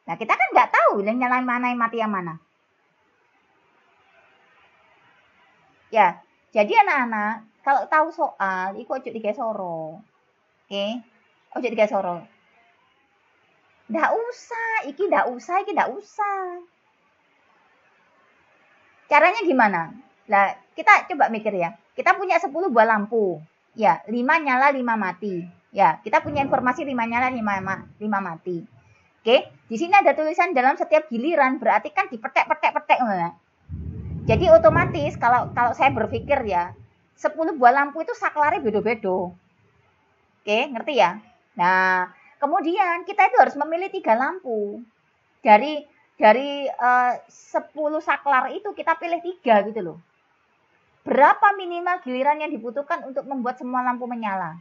Speaker 1: Nah, kita kan nggak tahu yang nyala mana, yang mati yang mana. Ya, jadi anak-anak, kalau tahu soal, iku ojo digawe soro. Oke? Ojo digawe soro. Nggak usah. Caranya gimana? Lah, kita coba mikir ya. Kita punya 10 buah lampu. Ya, 5 nyala, 5 mati. Ya, kita punya informasi 5 nyala, 5 mati. Oke, di sini ada tulisan dalam setiap giliran, berarti kan dipetek. Jadi otomatis kalau saya berpikir ya, 10 buah lampu itu saklarnya beda-beda. Oke, ngerti ya? Nah, kemudian kita itu harus memilih 3 lampu. Dari 10 saklar itu kita pilih 3 gitu loh. Berapa minimal giliran yang dibutuhkan untuk membuat semua lampu menyala?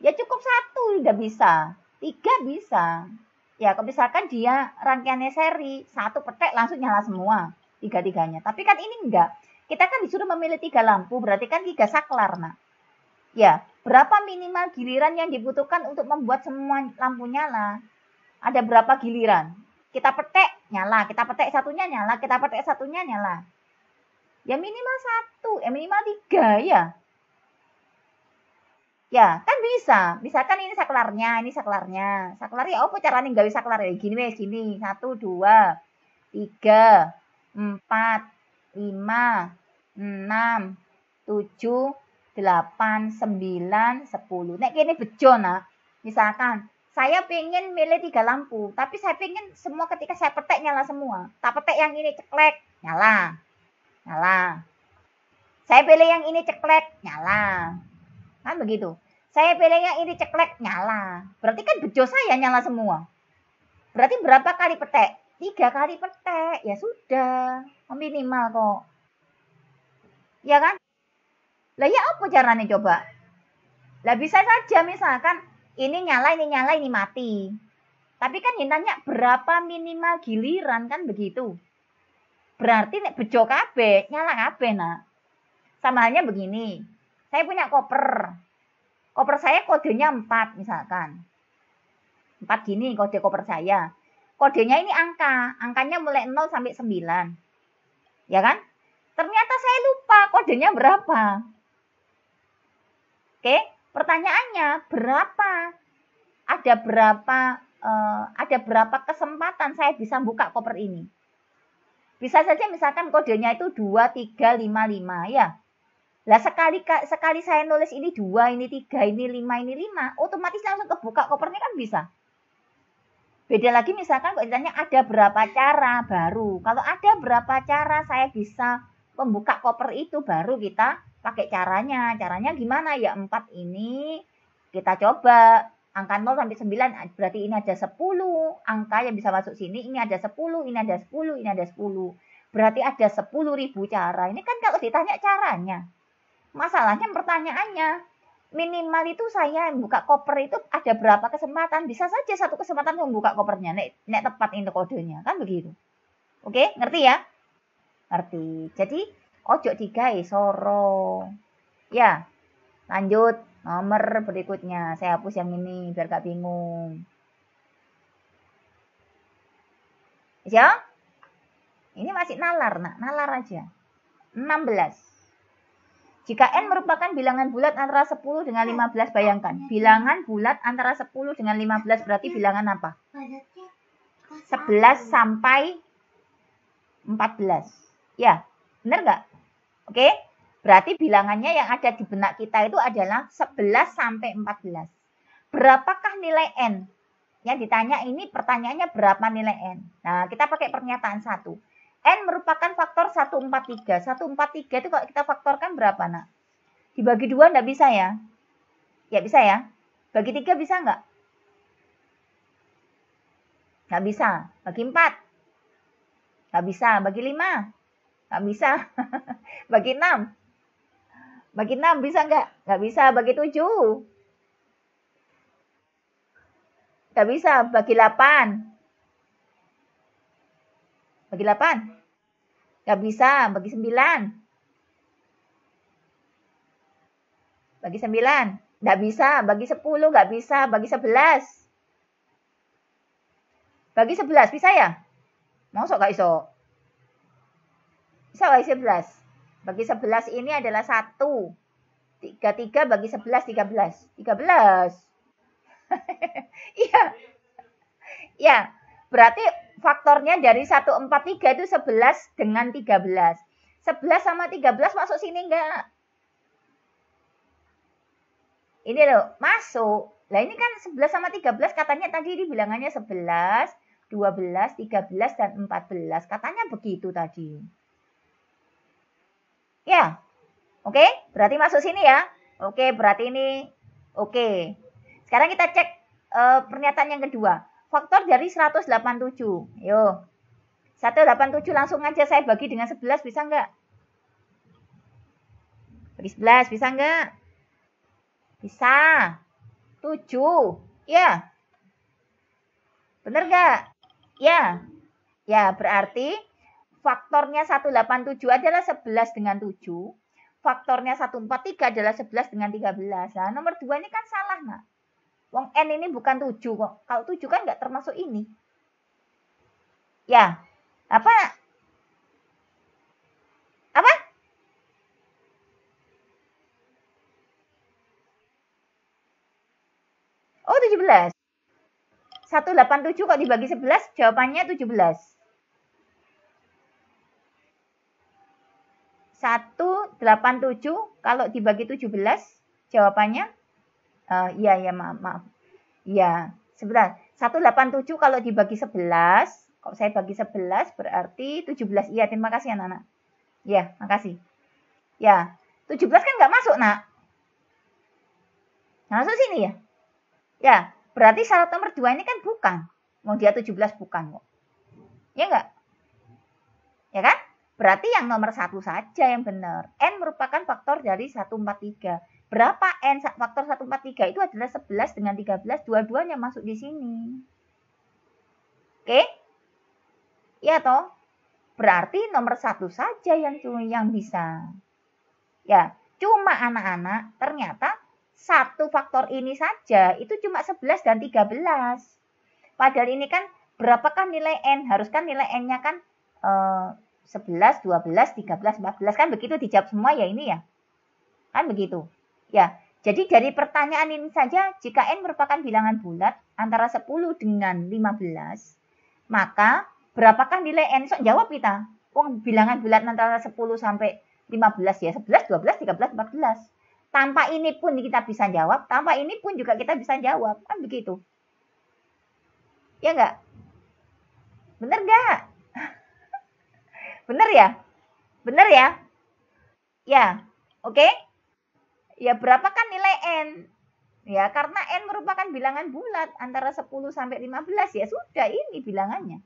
Speaker 1: Ya cukup 1 udah bisa. 3 bisa. Ya, kalau misalkan dia rangkaiannya seri, 1 petek langsung nyala semua, 3-3-nya. Tapi kan ini enggak. Kita kan disuruh memilih 3 lampu, berarti kan 3 saklar, nak. Ya, berapa minimal giliran yang dibutuhkan untuk membuat semua lampu nyala? Ada berapa giliran? Kita petek, nyala. Kita petek satunya, nyala. Kita petek satunya, nyala. Ya minimal 1, minimal 3, ya. Ya, kan bisa. Misalkan ini saklarnya. Saklarnya apa caranya nggawe saklarnya? Gini wes, gini. 1, 2, 3, 4, 5, 6, 7, 8, 9, 10. Nek kene bejo, nak. Misalkan saya pengen milih 3 lampu, tapi saya pengen semua ketika saya petek nyala semua. Tak petek yang ini ceklek, nyala. Saya pilih yang ini ceklek, nyala. Kan begitu. Saya pilih yang ini ceklek, nyala. Berarti kan bejo saya nyala semua. Berarti berapa kali petek? 3 kali petek. Ya sudah. Minimal kok. Ya kan? Lah ya apa caranya coba? Lah bisa saja misalkan ini nyala, ini mati. Tapi kan yang tanya berapa minimal giliran kan begitu. Berarti nek bejo kabeh, nyala kabeh nak. Sama halnya begini. Saya punya koper. Koper saya kodenya 4 misalkan. 4 gini kode koper saya. Kodenya ini angka. Angkanya mulai 0 sampai 9. Ya kan? Ternyata saya lupa kodenya berapa. Oke, pertanyaannya berapa? Ada berapa kesempatan saya bisa buka koper ini? Bisa saja misalkan kodenya itu 2355 ya. Lah sekali saya nulis ini 2, ini 3, ini 5, ini 5, otomatis langsung kebuka kopernya kan bisa. Beda lagi misalkan kok ditanya ada berapa cara baru. Kalau ada berapa cara saya bisa membuka koper itu baru kita pakai caranya. Caranya gimana ya? 4 ini kita coba. Angka 0 sampai 9 berarti ini ada 10 angka yang bisa masuk sini. Ini ada 10, ini ada 10, ini ada 10. Berarti ada 10.000 cara. Ini kan kalau ditanya caranya. Masalahnya pertanyaannya. Minimal itu saya buka koper itu ada berapa kesempatan? Bisa saja satu kesempatan membuka kopernya. Nek tepat itu kodenya. Kan begitu. Oke, ngerti ya? Ngerti. Jadi, ojo digawe soro. Ya, lanjut. Nomor berikutnya. Saya hapus yang ini biar gak bingung. Ya? Ini masih nalar, nak. Nalar aja. 16. Jika N merupakan bilangan bulat antara 10 dengan 15, bayangkan. Bilangan bulat antara 10 dengan 15 berarti bilangan apa? 11 sampai 14. Ya, benar nggak? Oke? Berarti bilangannya yang ada di benak kita itu adalah 11 sampai 14. Berapakah nilai N? Yang ditanya ini pertanyaannya berapa nilai N? Nah, kita pakai pernyataan 1. N merupakan faktor 143. 143 itu kalau kita faktorkan berapa, nak? Dibagi 2 enggak bisa ya? Ya bisa ya? Bagi 3 bisa enggak? Enggak bisa. Bagi 4? Enggak bisa. Bagi 5? Enggak bisa. Bagi 6? Bagi 6 bisa enggak? Enggak bisa. Bagi 7? Enggak bisa. Bagi 8? Bagi 8? Enggak bisa. Bagi 9? Bagi 9? Enggak bisa. Bagi 10? Enggak bisa. Bagi 11? Bagi 11 bisa ya? Mosok enggak iso? Bisa bagi 11. Bagi 11 ini adalah 1. 3 bagi 11, 13. 13. Iya. Ya, berarti faktornya dari 143 itu 11 dengan 13. 11 sama 13 masuk sini enggak? Ini loh, masuk. Lah ini kan 11 sama 13 katanya tadi ini bilangannya 11, 12, 13, dan 14. Katanya begitu tadi. Ya, oke, berarti masuk sini ya. Oke, berarti ini oke. Sekarang kita cek pernyataan yang kedua. Faktor dari 187. Yo, 187 langsung aja saya bagi dengan 11, bisa enggak? Bagi 11, bisa enggak? Bisa. 7. Ya. Bener enggak? Ya. Ya, berarti faktornya 187 adalah 11 dengan 7. Faktornya 143 adalah 11 dengan 13. Nah, nomor 2 ini kan salah, nak. Wong N ini bukan 7 kok. Kalau 7 kan nggak termasuk ini. Ya. Apa? Apa? Oh, 17. 187 kok dibagi 11, jawabannya 17. 187 kalau dibagi 17, jawabannya iya maaf. Iya, sebentar. 187 kalau dibagi 11, kalau saya bagi 11 berarti 17. Iya, terima kasih anak-anak. Ya, makasih. Ya, 17 kan nggak masuk, nak. Masuk sini ya. Ya, berarti syarat nomor 2 ini kan bukan. Mau dia 17 bukan kok. Ya enggak? Ya kan? Berarti yang nomor 1 saja yang benar. N merupakan faktor dari 143. Berapa N faktor 143? Itu adalah 11 dengan 13. Dua-duanya masuk di sini. Oke? Ya toh? Berarti nomor 1 saja yang bisa. Ya, cuma anak-anak ternyata satu faktor ini saja itu cuma 11 dan 13. Padahal ini kan berapakah nilai N? Haruskan nilai N-nya kan 11, 12, 13, 14. Kan begitu dijawab semua ya ini ya. Kan begitu. Ya, jadi dari pertanyaan ini saja, jika N merupakan bilangan bulat antara 10 dengan 15, maka berapakah nilai N? Sok jawab kita. Bilangan bulat antara 10 sampai 15 ya. 11, 12, 13, 14. Tanpa ini pun kita bisa jawab. Tanpa ini pun juga kita bisa jawab. Kan begitu. Ya enggak? Bener enggak? Bener ya? Bener ya? Ya, oke? Ya, berapakah nilai N? Ya, karena N merupakan bilangan bulat antara 10 sampai 15. Ya sudah, ini bilangannya.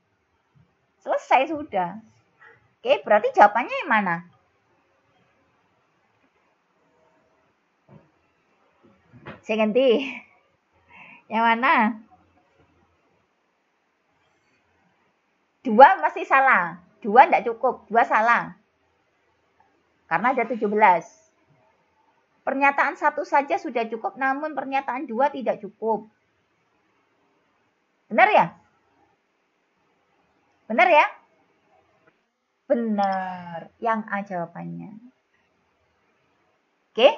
Speaker 1: Selesai sudah. Oke, berarti jawabannya yang mana? Saya ganti. Yang mana? 2 masih salah. 2 tidak cukup. 2 salah. Karena ada 17. Pernyataan 1 saja sudah cukup, namun pernyataan 2 tidak cukup. Benar ya? Benar ya? Benar. Yang A jawabannya. Oke?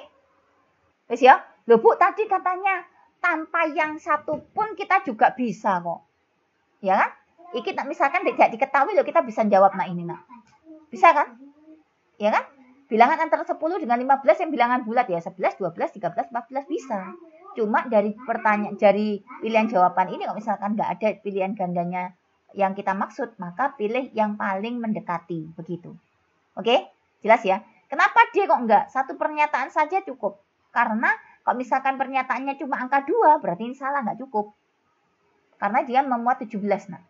Speaker 1: Wes ya? Loh Bu, tadi katanya tanpa yang satu pun kita juga bisa kok. Ya kan? Iki misalkan tidak diketahui loh, kita bisa jawab nah ini nak. Bisa kan? Ya kan? Bilangan antara 10 dengan 15 yang bilangan bulat ya. 11, 12, 13, 14 bisa. Cuma dari pilihan jawaban ini kalau misalkan nggak ada pilihan gandanya yang kita maksud, maka pilih yang paling mendekati. Begitu. Oke? Jelas ya? Kenapa dia kok enggak? Satu pernyataan saja cukup. Karena kalau misalkan pernyataannya cuma angka 2, berarti ini salah, nggak cukup. Karena dia memuat 17. Nah.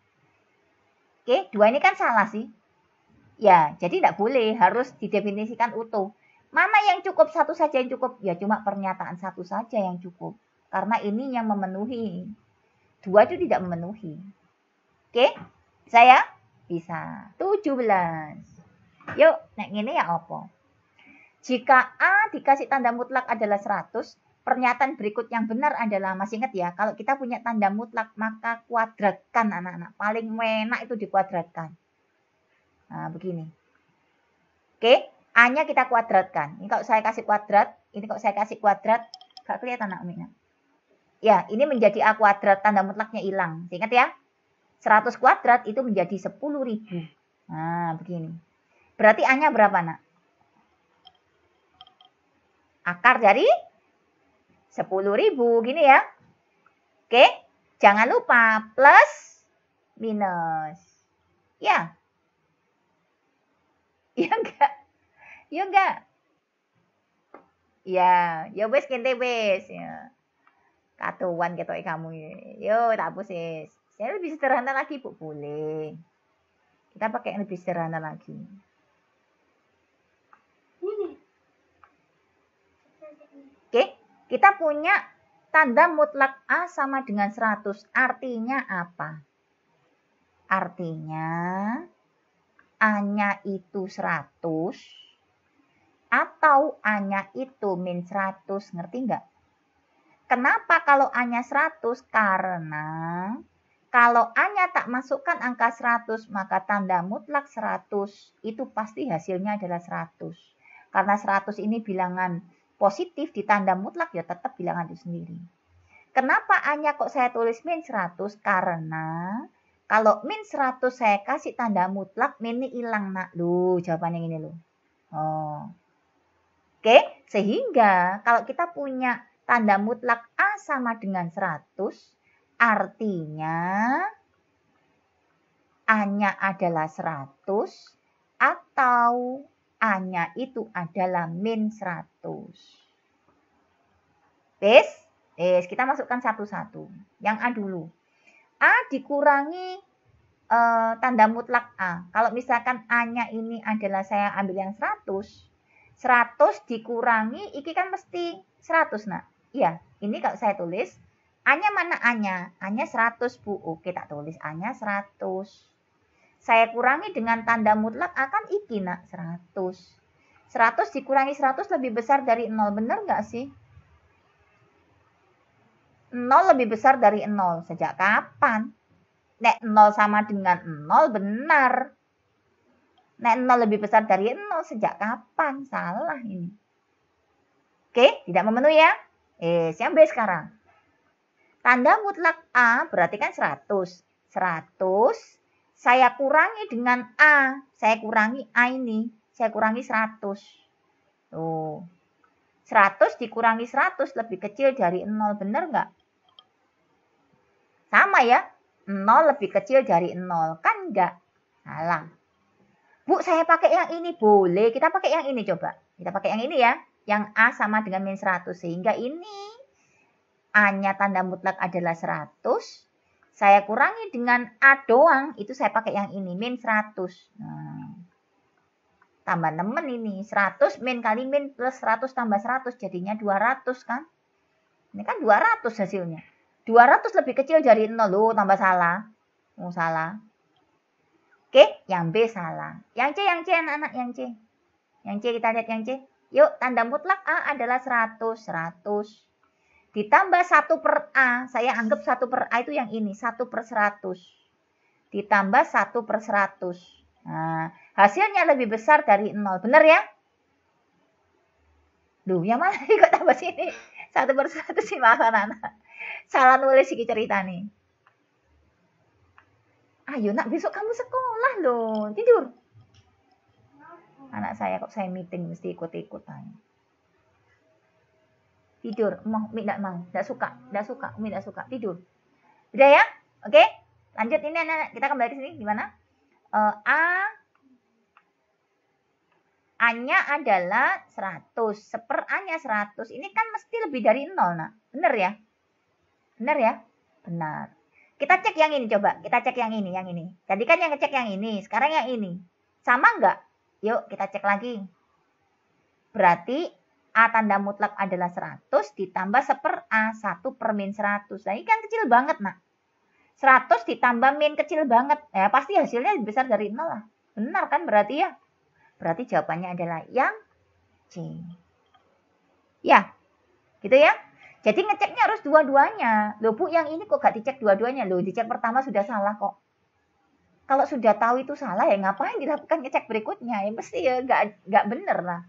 Speaker 1: Oke, 2 ini kan salah sih. Ya, jadi tidak boleh, harus didefinisikan utuh. Mana yang cukup? 1 saja yang cukup? Ya, cuma pernyataan 1 saja yang cukup. Karena ini yang memenuhi. 2 itu tidak memenuhi. Oke? Saya bisa. 17. Yuk, nek ini ya apa? Jika A dikasih tanda mutlak adalah 100, pernyataan berikut yang benar adalah, masih ingat ya, kalau kita punya tanda mutlak, maka kuadratkan anak-anak. Paling enak itu dikuadratkan. Nah, begini. Oke, A-nya kita kuadratkan. Ini kalau saya kasih kuadrat, gak kelihatan anak Umi. Ya, ini menjadi A kuadrat, tanda mutlaknya hilang. Ingat ya, 100 kuadrat itu menjadi 10.000. Nah, begini. Berarti A-nya berapa, nak? Akar dari 10.000, gini ya. Oke, jangan lupa plus, minus. Ya. Ya enggak? Ya enggak? Ya wes kente wes ya. Katuan ketok kamu. Yo tak hapus. Saya lebih sederhana lagi, Bu. Boleh. Kita pakai yang lebih sederhana lagi. Oke, kita punya tanda mutlak A sama dengan 100. Artinya apa? Artinya A-nya itu 100 atau A-nya itu min 100. Ngerti nggak? Kenapa kalau A-nya 100? Karena kalau A-nya tak masukkan angka 100, maka tanda mutlak 100 itu pasti hasilnya adalah 100. Karena 100 ini bilangan positif, di tanda mutlak ya tetap bilangan itu sendiri. Kenapa A-nya kok saya tulis min 100? Karena kalau min 100 saya kasih tanda mutlak, min ini hilang nak. Loh, jawabannya ini loh. Oh. Oke, sehingga kalau kita punya tanda mutlak A sama dengan 100, artinya A-nya adalah 100 atau A-nya itu adalah min 100. Kita masukkan satu-satu. Yang A dulu. A dikurangi tanda mutlak A. Kalau misalkan A-nya ini adalah saya ambil yang 100 dikurangi, iki kan mesti 100, nak. Iya, ini kalau saya tulis, A-nya mana A-nya? A-nya 100, Bu. Oke, tak tulis A-nya 100. Saya kurangi dengan tanda mutlak A kan iki, nak, 100. 100 dikurangi 100 lebih besar dari 0, bener nggak sih? 0 lebih besar dari 0. Sejak kapan? Nek 0 sama dengan 0, benar. Nek 0 lebih besar dari 0, sejak kapan? Salah ini. Oke, tidak memenuhi ya? Yang B sekarang. Tanda mutlak A berarti kan 100. 100 saya kurangi dengan A. Saya kurangi A ini. Saya kurangi 100. Tuh. 100 dikurangi 100 lebih kecil dari 0. Benar nggak? Sama ya. 0 lebih kecil dari 0. Kan enggak? Salah. Bu, saya pakai yang ini. Boleh. Kita pakai yang ini coba. Kita pakai yang ini ya. Yang A sama dengan min 100. Sehingga ini A-nya tanda mutlak adalah 100. Saya kurangi dengan A doang. Itu saya pakai yang ini. Min 100. Nah, tambah nemen ini. 100 min kali min plus 100 tambah 100. Jadinya 200 kan. Ini kan 200 hasilnya. 200 lebih kecil dari 0. Loh, tambah salah. Oh, salah. Oke, yang B salah. Yang C, anak-anak, yang C. Yang C, kita lihat yang C. Yuk, tanda mutlak A adalah 100. 100. Ditambah 1 per A. Saya anggap 1 per A itu yang ini. 1 per 100. Ditambah 1 per 100. Nah, hasilnya lebih besar dari 0. Benar ya? Duh, yang mana nih kok tambah sini? 1 per 100 sih, maaf anak-anak. Salah nulis sih cerita nih. Ayo nak, besok kamu sekolah loh. Tidur. Anak saya kok saya meeting mesti ikut-ikutan. Tidur. Umi tidak mau. Tidak suka. Umi tidak suka. Tidur. Udah ya? Oke? Lanjut ini anak. Kita kembali ke sini. Gimana? A-nya adalah 100. Seper A-nya 100. Ini kan mesti lebih dari 0, nak. Benar ya? Benar ya? Benar. Kita cek yang ini coba. Kita cek yang ini. Tadi kan yang ngecek yang ini. Sekarang yang ini. Sama enggak? Yuk kita cek lagi. Berarti A tanda mutlak adalah 100 ditambah seper A. 1 per min 100. Nah ini kan kecil banget, nak. 100 ditambah min kecil banget. Ya pasti hasilnya lebih besar dari 0 lah. Benar kan berarti ya? Berarti jawabannya adalah yang C. Ya. Gitu ya. Jadi ngeceknya harus dua-duanya. Loh Bu, yang ini kok gak dicek dua-duanya? Loh, dicek pertama sudah salah kok. Kalau sudah tahu itu salah ya ngapain dilakukan ngecek berikutnya? Ya mesti ya gak bener lah.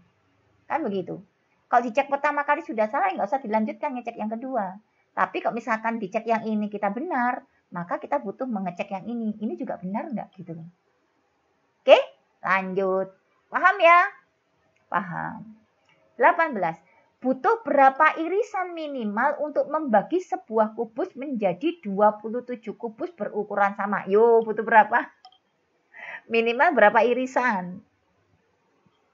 Speaker 1: Kan begitu. Kalau dicek pertama kali sudah salah ya nggak usah dilanjutkan ngecek yang kedua. Tapi kalau misalkan dicek yang ini kita benar, maka kita butuh mengecek yang ini. Ini juga benar nggak gitu loh. Oke, lanjut. Paham ya? Paham. 18. Butuh berapa irisan minimal untuk membagi sebuah kubus menjadi 27 kubus berukuran sama? Yo, butuh berapa? Minimal berapa irisan?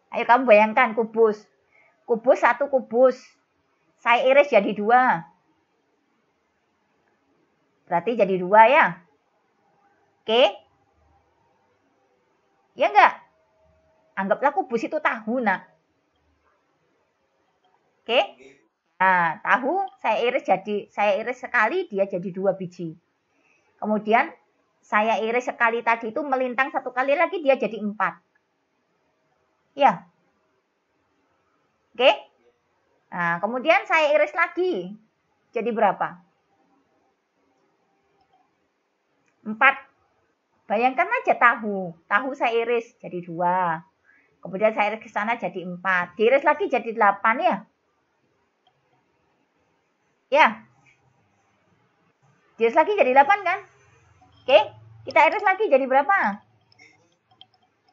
Speaker 1: Ayo kamu bayangkan kubus. Kubus 1 kubus. Saya iris jadi 2. Berarti jadi 2 ya? Oke? Ya enggak? Anggaplah kubus itu tahu, nak. Oke? Nah, tahu saya iris sekali dia jadi 2 biji. Kemudian saya iris sekali tadi itu melintang 1 kali lagi dia jadi 4. Ya. Oke? Nah, kemudian saya iris lagi. Jadi berapa? 4. Bayangkan aja tahu. Tahu saya iris jadi 2. Kemudian saya iris ke sana jadi 4. Diiris lagi jadi 8 ya? Ya. Diiris lagi jadi 8 kan? Oke. Kita iris lagi jadi berapa?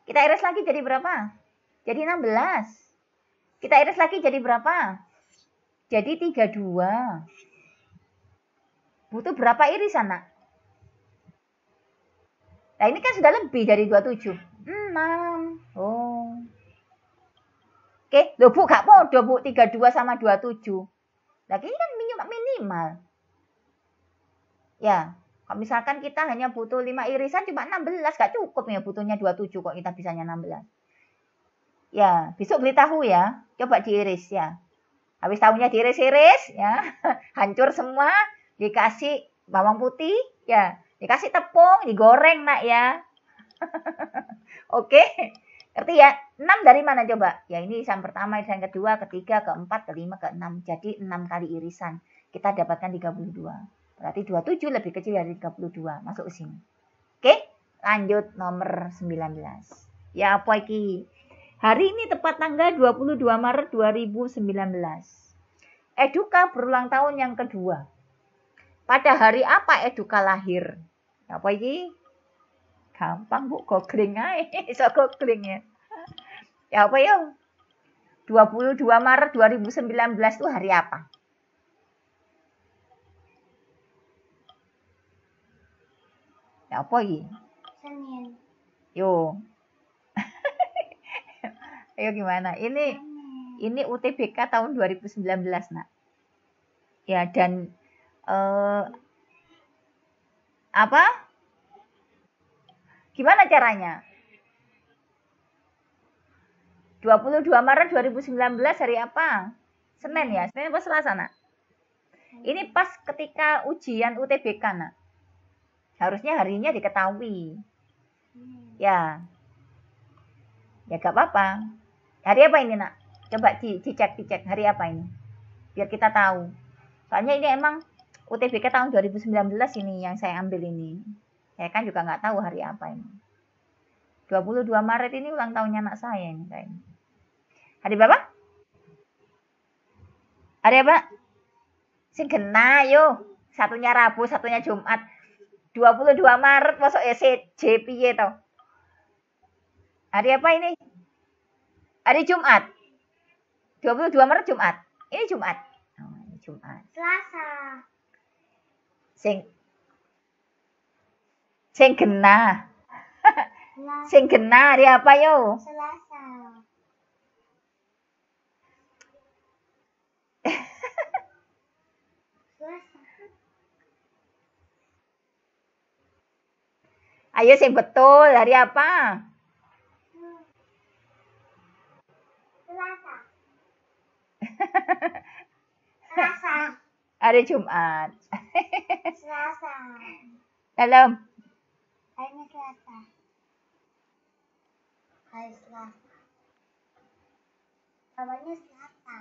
Speaker 1: Kita iris lagi jadi berapa? Jadi 16. Kita iris lagi jadi berapa? Jadi 32. Butuh berapa irisan, nak? Nah, ini kan sudah lebih dari 27. 6. Oh. Oke, loh Bu, gak podo Bu, 32 sama 27. Lagi ini kan minimal. Ya. Kalau misalkan kita hanya butuh 5 irisan cuma 16, gak cukup ya butuhnya 27 kok kita bisanya 16. Ya, besok beli tahu ya. Coba diiris ya. Habis tahunya diiris-iris ya. Hancur semua, dikasih bawang putih ya, dikasih tepung, digoreng nak ya. Oke. Ngerti ya? 6 dari mana coba? Ya ini irisan pertama, irisan kedua, ketiga, keempat, kelima, keenam. Jadi 6 kali irisan. Kita dapatkan 32. Berarti 27 lebih kecil dari 32. Masuk ke sini. Oke, lanjut nomor 19. Ya apa iki? Hari ini tepat tanggal 22 Maret 2019. Eduka berulang tahun yang kedua. Pada hari apa Eduka lahir? Ya apa iki? Gampang Bu, googling aja. Iso googling ya. Ya apa yuk? 22 Maret 2019 itu hari apa? Ya apa ini?
Speaker 2: Senin.
Speaker 1: Yo. Ayo gimana? Ini UTBK tahun 2019, Nak. Ya, dan apa? Gimana caranya? 22 Maret 2019 hari apa? Senin ya? Senin apa Selasa, Nak? Ini pas ketika ujian UTBK, Nak. Harusnya harinya diketahui. Ya. Ya gak apa-apa. Hari apa ini, Nak? Coba dicek hari apa ini. Biar kita tahu. Soalnya ini emang UTBK tahun 2019 ini yang saya ambil ini. Saya kan juga nggak tahu hari apa ini. 22 Maret ini ulang tahunnya anak saya ini kayaknya. Hari berapa? Hari apa? Sing gena yo. Satunya Rabu, satunya Jumat. 22 Maret masuk SCJ piye to? Hari apa ini? Hari Jumat. 22 Maret Jumat. Ini Jumat. Oh, ini Jumat.
Speaker 2: Selasa.
Speaker 1: Sing gena. Sing gena hari apa yo?
Speaker 2: Selasa.
Speaker 1: Ayo sing betul, hari apa?
Speaker 2: Selasa. Selasa.
Speaker 1: Hari Jumat.
Speaker 2: Selasa.
Speaker 1: Dalam.
Speaker 2: Hari Selasa. Hari Selasa. Namanya Selasa.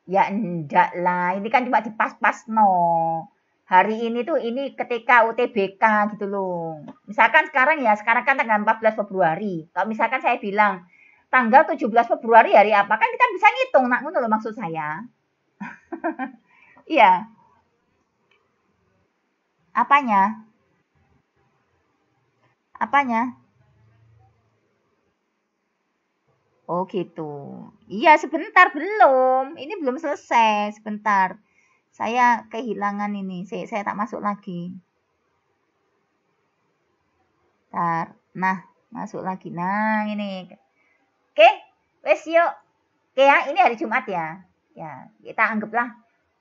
Speaker 1: Ya enggak lah, ini kan cuma dipas-pas no. Hari ini tuh ini ketika UTBK gitu loh. Misalkan sekarang kan tanggal 14 Februari. Kalau misalkan saya bilang tanggal 17 Februari hari apa, kan kita bisa ngitung nak ngono loh maksud saya. Iya. Apanya? Apanya? Oh gitu. Iya sebentar belum. Ini belum selesai. Sebentar. Saya kehilangan ini. Saya tak masuk lagi. Bentar. Nah, masuk lagi. Nah, ini. Oke, wes yuk. Oke ya, ini hari Jumat ya. Ya, kita anggaplah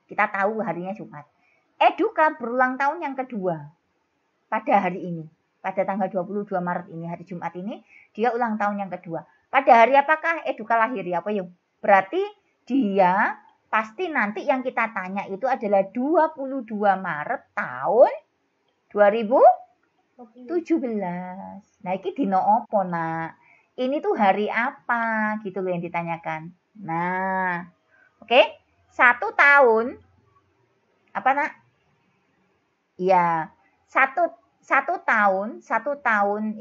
Speaker 1: kita tahu harinya Jumat. Eduka berulang tahun yang kedua pada hari ini. Pada tanggal 22 Maret ini, hari Jumat ini, dia ulang tahun yang kedua. Pada hari apakah Eduka lahir ya? Apa yuk? Berarti dia pasti nanti yang kita tanya itu adalah 22 Maret tahun 2017. Nah, ini dino opo, Nak? Ini tuh hari apa? Gitu loh yang ditanyakan. Nah, oke. 1 tahun. Apa, Nak? Iya. 1 tahun.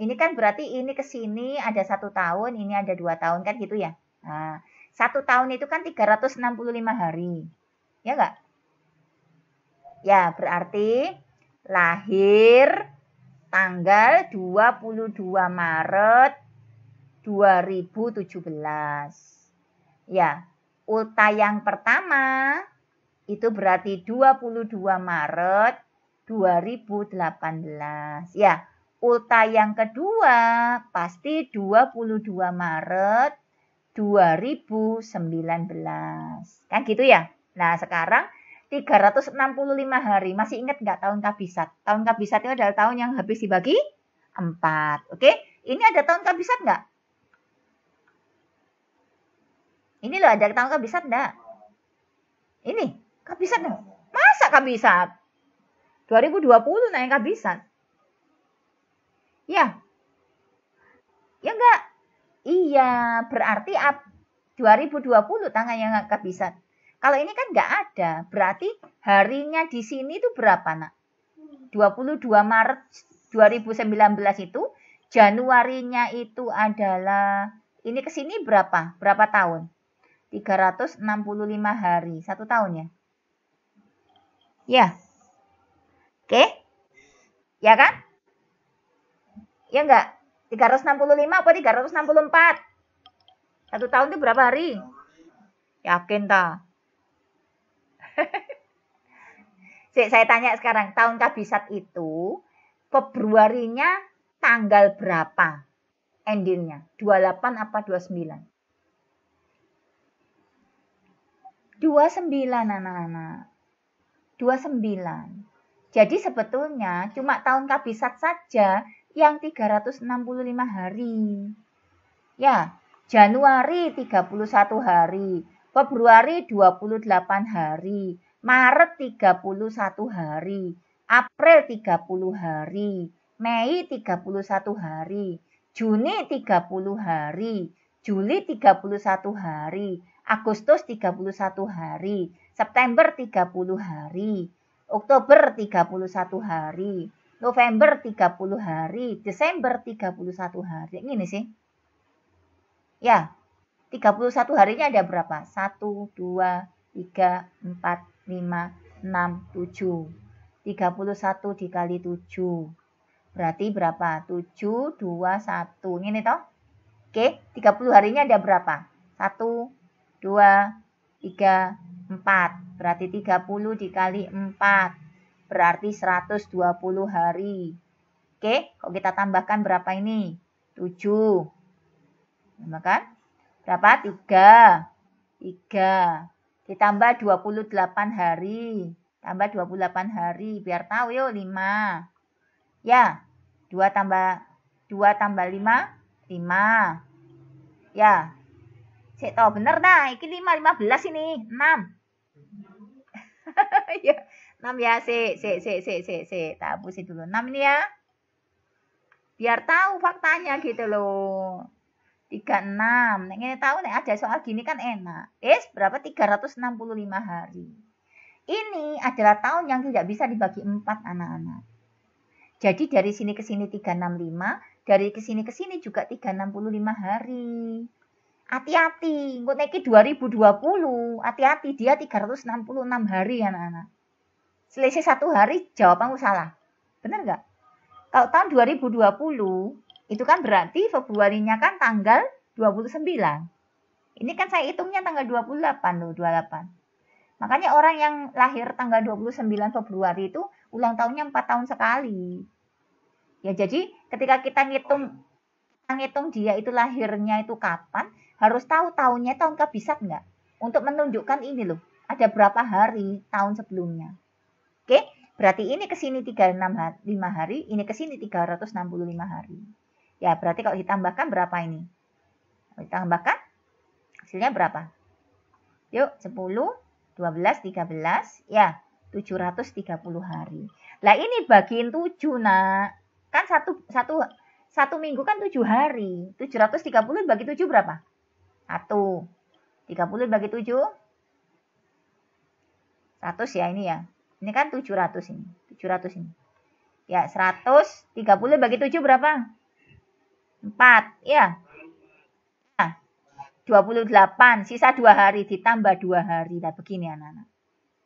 Speaker 1: Ini kan berarti ini ke sini ada 1 tahun, ini ada 2 tahun kan gitu ya. Nah, 1 tahun itu kan 365 hari. Ya enggak? Ya, berarti lahir tanggal 22 Maret 2017. Ya, ulta yang pertama itu berarti 22 Maret 2018. Ya, ulta yang kedua pasti 22 Maret 2019. Kan gitu ya. Nah, sekarang 365 hari. Masih ingat nggak tahun kabisat? Tahun kabisat itu adalah tahun yang habis dibagi 4. Oke? Ini ada tahun kabisat nggak? Ini loh, ada tahun kabisat nggak? Ini, kabisat nggak? Masa kabisat? 2020 nah yang kabisat. Ya. Ya enggak? Iya, berarti 2020 tanggal yang kabisat. Kalau ini kan nggak ada, berarti harinya di sini itu berapa, Nak? 22 Maret 2019 itu, Januarinya itu adalah, ini ke sini berapa? Berapa tahun? 365 hari, 1 tahun ya? Ya. Oke? Ya kan? Ya enggak? 365 apa 364? 1 tahun itu berapa hari? Yakin tak? Saya tanya sekarang, tahun kabisat itu Februarinya tanggal berapa endingnya? 28 apa 29? 29 anak-anak. 29. Jadi sebetulnya cuma tahun kabisat saja yang 365 hari. Ya, Januari 31 hari, Februari 28 hari, Maret 31 hari, April 30 hari, Mei 31 hari, Juni 30 hari, Juli 31 hari, Agustus 31 hari, September 30 hari, Oktober 31 hari, November 30 hari, Desember 31 hari. Ini sih. Ya, 31 harinya ada berapa? 1, 2, 3, 4, 5, 6, 7. 31 dikali 7. Berarti berapa? 7, 2, 1. Ini toh? Oke, 30 harinya ada berapa? 1, 2, 3, 4. Berarti 30 dikali 4. Berarti 120 hari. Oke, kalau kita tambahkan berapa ini? 7. Tambahkan berapa? 3. Ditambah 28 hari. Tambah 28 hari. Biar tahu yuk 5. Ya. 2 tambah 5. 5. Ya. Sik tahu bener dah. Iki 5, 15 ini. 6. Ya. 6 ya. Sik. Tak hapusin dulu. 6 ini ya. Biar tahu faktanya gitu loh. 36. Nek ngene tahu nek ada soal gini kan enak. Berapa? 365 hari. Ini adalah tahun yang tidak bisa dibagi 4 anak-anak. Jadi dari sini ke sini 365, dari ke sini juga 365 hari. Hati-hati, engko nek 2020, hati-hati dia 366 hari anak-anak. Selisih 1 hari jawabanmu salah. Benar enggak? Kalau tahun 2020 itu kan berarti Februarinya kan tanggal 29. Ini kan saya hitungnya tanggal 28 loh, 28. Makanya orang yang lahir tanggal 29 Februari itu ulang tahunnya 4 tahun sekali. Ya jadi ketika kita ngitung dia itu lahirnya itu kapan, harus tahu tahunnya tahun kabisat enggak? Untuk menunjukkan ini loh, ada berapa hari tahun sebelumnya. Oke, berarti ini ke sini 365 hari, ini ke sini 365 hari. Ya, berarti kalau ditambahkan berapa ini? Kalau ditambahkan, hasilnya berapa? Yuk, 10, 12, 13, ya, 730 hari. Lah ini bagiin 7, nak. Kan satu minggu kan 7 hari. 730 bagi 7 berapa? 1. 30 bagi 7? 100 ya ini ya. Ini kan 700 ini. 700 ini. Ya, 130 bagi 7 berapa? 4, ya. Nah, 28, sisa 2 hari ditambah 2 hari. Nah, begini anak-anak.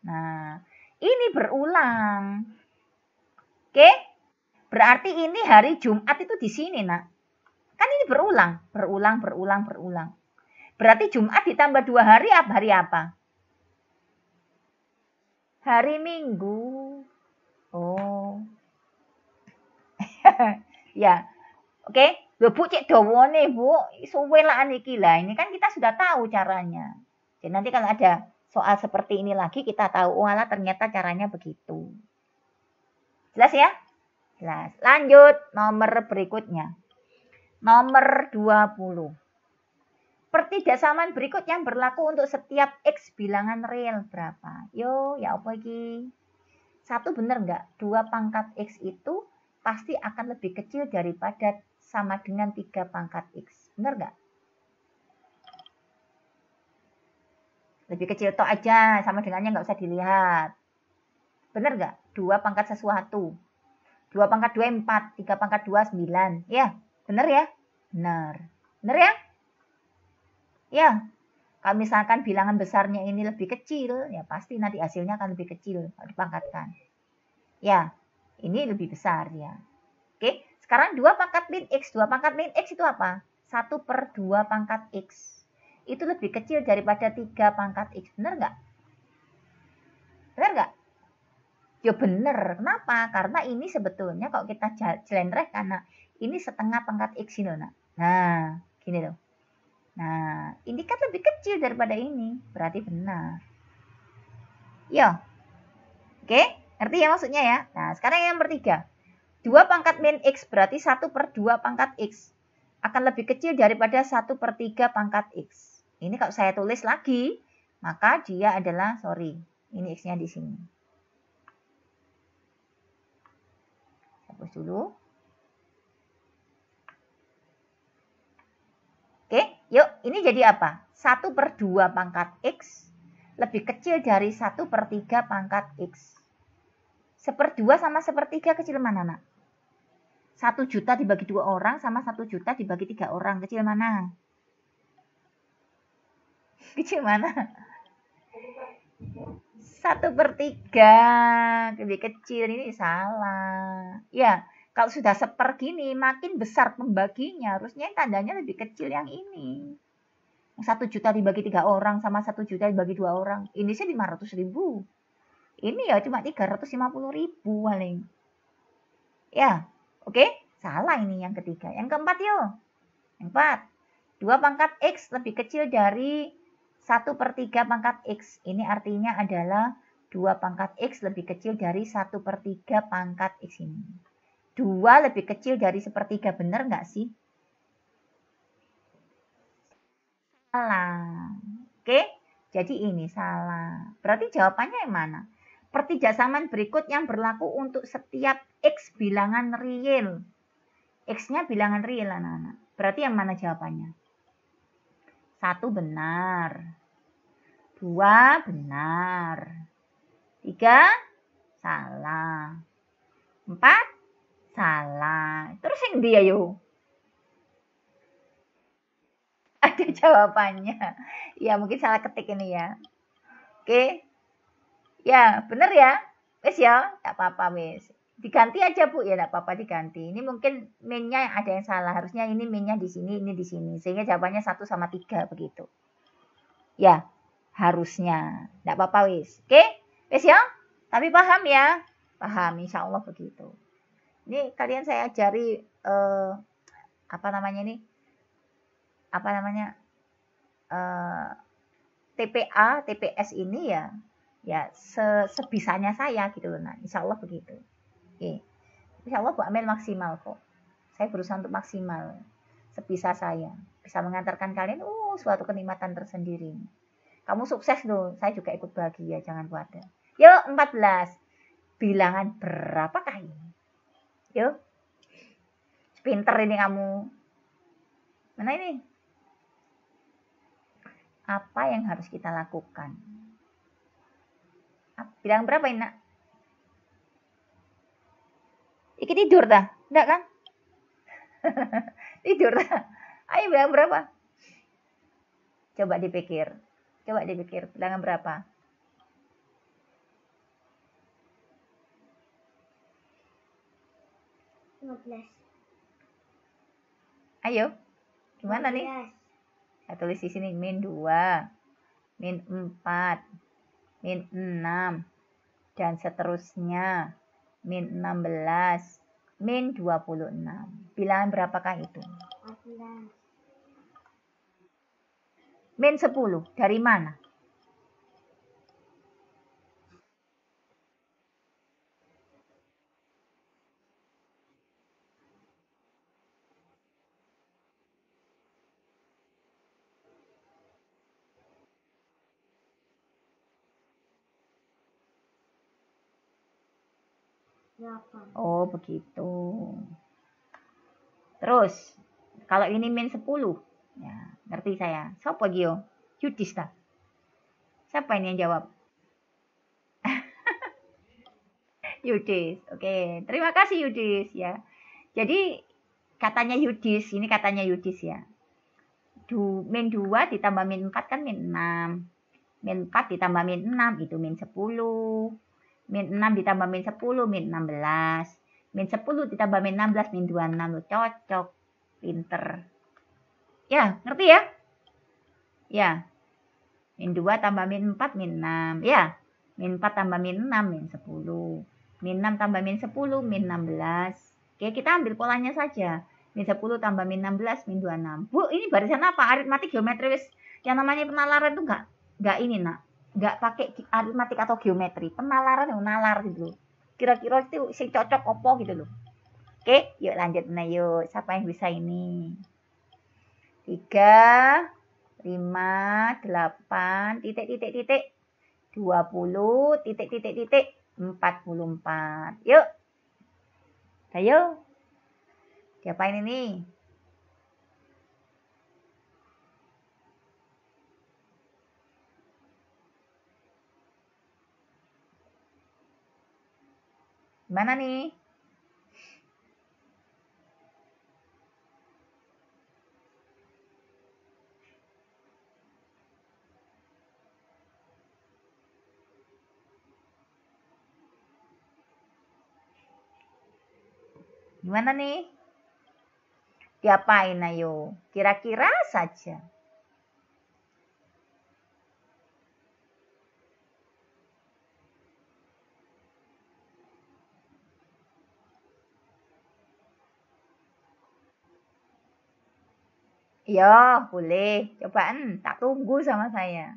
Speaker 1: Nah, ini berulang. Oke? Berarti ini hari Jumat itu di sini, Nak. Kan ini berulang. Berarti Jumat ditambah 2 hari apa? Hari Minggu. Oh. Ya. Oke. Loh Bu, cek dawane Bu, suwe lah iki lah. Ini kan kita sudah tahu caranya. Jadi nanti kalau ada soal seperti ini lagi kita tahu, oh alah ternyata caranya begitu. Jelas ya? Jelas. Lanjut nomor berikutnya. Nomor 20. Pertidaksamaan berikut yang berlaku untuk setiap X bilangan real berapa? Yo, ya apa iki? Satu bener nggak? 2 pangkat X itu pasti akan lebih kecil daripada sama dengan 3 pangkat X. Bener nggak? Lebih kecil toh aja, sama dengannya nggak usah dilihat. Bener nggak? 2 pangkat sesuatu. 2 pangkat 2, 4. 3 pangkat 2, 9. Ya, bener ya? Bener. Bener ya? Ya. Kalau misalkan bilangan besarnya ini lebih kecil, ya pasti nanti hasilnya akan lebih kecil kalau dipangkatkan. Ya, ini lebih besar ya. Oke, sekarang 2 pangkat min X. 2 pangkat min X itu apa? 1/2 pangkat X. Itu lebih kecil daripada 3 pangkat X. Bener nggak? Bener nggak? Ya bener. Kenapa? Karena ini sebetulnya kalau kita jelendreh karena ini setengah pangkat X ini loh. Nah, gini loh. Nah, ini kan lebih kecil daripada ini. Berarti benar. Ya. Oke, ngerti ya maksudnya ya? Nah, sekarang yang bertiga. 2 pangkat min X berarti 1/2 pangkat X. Akan lebih kecil daripada 1/3 pangkat X. Ini kalau saya tulis lagi, maka dia adalah, ini X-nya di sini. Hapus dulu. Oke, yuk ini jadi apa? 1/2 pangkat X lebih kecil dari 1/3 pangkat X. 1/2 sama 1/3 kecil mana, nak? 1 juta dibagi 2 orang sama 1 juta dibagi 3 orang. Kecil mana? Kecil mana? 1/3 lebih kecil, ini salah. Ya, kalau sudah sepergini makin besar pembaginya, harusnya tandanya lebih kecil yang ini. 1 juta dibagi 3 orang sama 1 juta dibagi 2 orang. Ini sih 500.000. Ini ya cuma 350.000 paling. Ya, oke. Salah ini yang ketiga. Yang keempat yuk. Yang keempat. 2 pangkat X lebih kecil dari 1/3 pangkat X. Ini artinya adalah 2 pangkat X lebih kecil dari 1/3 pangkat X ini. 2 lebih kecil dari 1/3. Benar nggak sih? Salah. Oke, jadi ini salah. Berarti jawabannya yang mana? Pertidaksamaan berikut yang berlaku untuk setiap X bilangan real. X-nya bilangan real, anak-anak. Berarti yang mana jawabannya? 1 benar. 2 benar. 3 salah. 4 salah. Terus yang dia yuk. Ada jawabannya. Ya mungkin salah ketik ini ya. Oke. Ya bener ya. Wes ya. Gak apa-apa wes. Diganti aja Bu. Ya gak apa-apa diganti. Ini mungkin min-nya ada yang salah. Harusnya ini min-nya di sini. Ini di sini. Sehingga jawabannya 1 sama 3 begitu. Ya. Harusnya. Gak apa-apa wes. Oke. Wes ya. Tapi paham ya. Paham. Insya Allah begitu. Ini kalian saya ajari. Apa namanya ini? Apa namanya, TPA, TPS ini ya sebisanya saya gitu loh. Nah, insya Allah begitu. Oke. Insya Allah Bu Amel maksimal kok. Saya berusaha untuk maksimal sebisa saya. Bisa mengantarkan kalian suatu kenikmatan tersendiri. Kamu sukses loh, saya juga ikut bahagia, jangan khawatir. Yuk 14. Bilangan berapakah ini? Yuk. Pinter ini kamu. Mana ini? Apa yang harus kita lakukan? Bilang berapa ini, nak? Iki tidur dah? Enggak kan? Tidur dah? Ayo bilang berapa? Coba dipikir. Bilangan berapa? Ayo. Gimana 15. Nih? Saya tulis di sini min 2, min 4, min 6, dan seterusnya min 16, min 26. Bilangan berapakah itu? 14. Min 10. Dari mana?
Speaker 2: 8.
Speaker 1: Oh, begitu. Terus, kalau ini min 10. Ya, ngerti saya. Siapa Gio? Yudis tak? Siapa ini yang jawab? Yudis. Oke, terima kasih Yudis ya. Jadi katanya Yudis, ini katanya Yudis ya. Min 2 ditambah min 4 kan min 6. Min 4 ditambah min 6 itu min 10. Min 6 ditambah min 10 min 16. Min 10 ditambah min 16 min 26. Loh, cocok. Pinter. Ya, ngerti ya? Ya. Min 2 tambah min 4 min 6. Ya. Min 4 tambah min 6 min 10. Min 6 tambah min 10 min 16. Oke, kita ambil polanya saja. Min 10 tambah min 16 min 26. Bu, ini barisan apa? Aritmatik geometri. Yang namanya penalaran itu enggak ini, Nak. Enggak pakai aritmatik atau geometri. Penalaran yang nalar gitu loh. Kira-kira itu sing cocok opo gitu loh. Oke, yuk lanjut. Nah, yuk. Siapa yang bisa ini? 3, 5, 8, titik, 20, titik, 44. Yuk. Ayo. Diapain ini? Gimana nih? Gimana nih? Diapain ayo? Kira-kira saja. Ya, boleh. Cobaan, tak tunggu sama saya.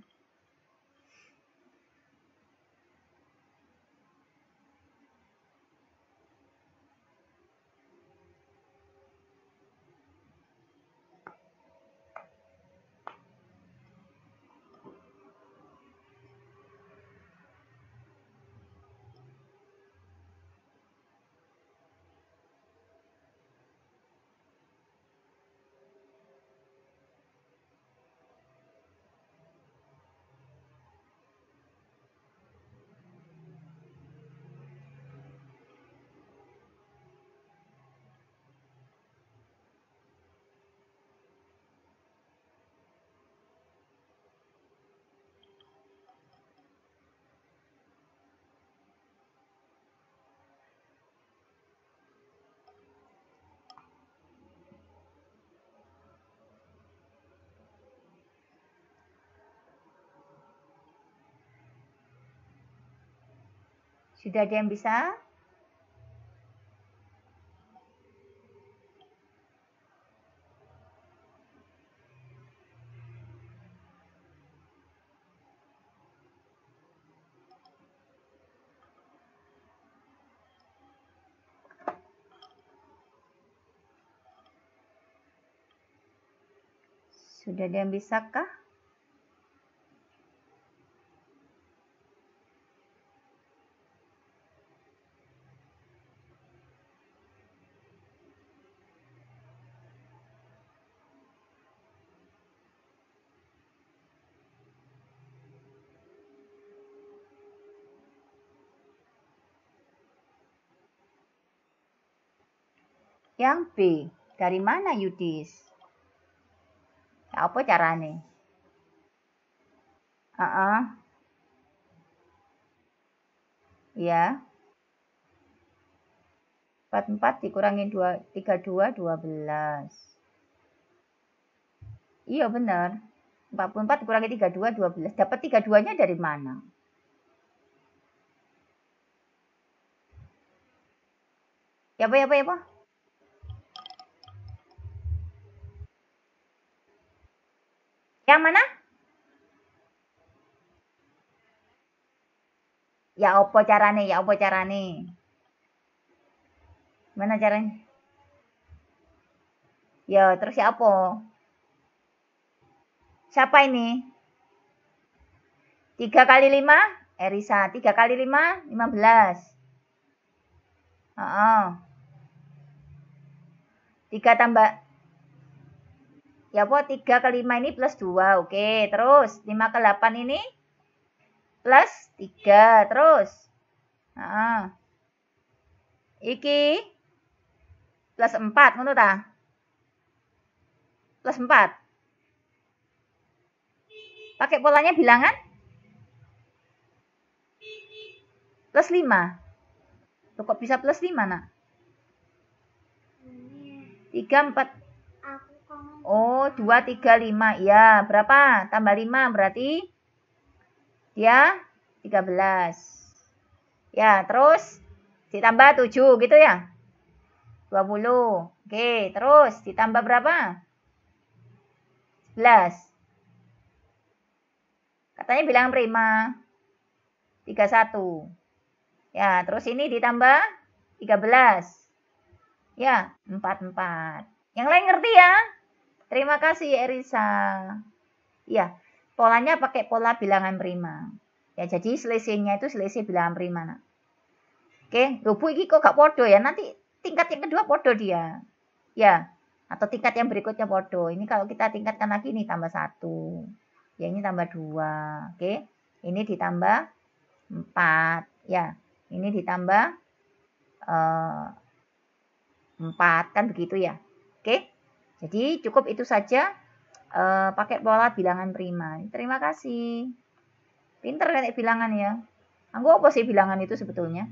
Speaker 1: Sudah ada yang bisa? Sudah ada yang bisa kah? Yang B. Dari mana Yudis? Apa caranya? Ya. 44 dikurangi 32, 12. Iya benar. 44 dikurangi 32, 12. Dapat 32-nya dari mana? Ya apa? Yang mana? Ya apa carane? Mana caranya? Ya, terus siapa? Siapa ini? 3 kali 5? Erisa. 3 kali 5? 15. Oh. 3 tambah. Ya apa? 3 ke 5 ini plus 2. Oke. Terus 5 ke 8 ini plus 3. Terus. Nah. Iki plus 4. Ngono ta? Plus 4. Pakai polanya bilangan? Plus 5. Loh, kok bisa plus 5, nak? 3, 4. Oh, 2, 3, 5. Ya, berapa? Tambah 5 berarti dia 13. Ya, terus ditambah 7 gitu ya? 20. Oke, terus ditambah berapa? 11. Katanya bilangan prima. 31. Ya, terus ini ditambah 13. Ya, 44. Yang lain ngerti ya? Terima kasih Erisa. Ya, polanya pakai pola bilangan prima. Ya, jadi selisihnya itu selisih bilangan prima, nak. Oke, Bu iki kok gak podo ya? Nanti tingkat yang kedua podo dia. Ya, atau tingkat yang berikutnya podo. Ini kalau kita tingkatkan lagi nih tambah 1. Ya, ini tambah 2. Oke, ini ditambah 4. Ya, ini ditambah 4. Kan begitu ya. Oke, jadi cukup itu saja. Pakai pola bilangan prima. Terima kasih. Pinter kan bilangan ya. Anggo apa sih bilangan itu sebetulnya?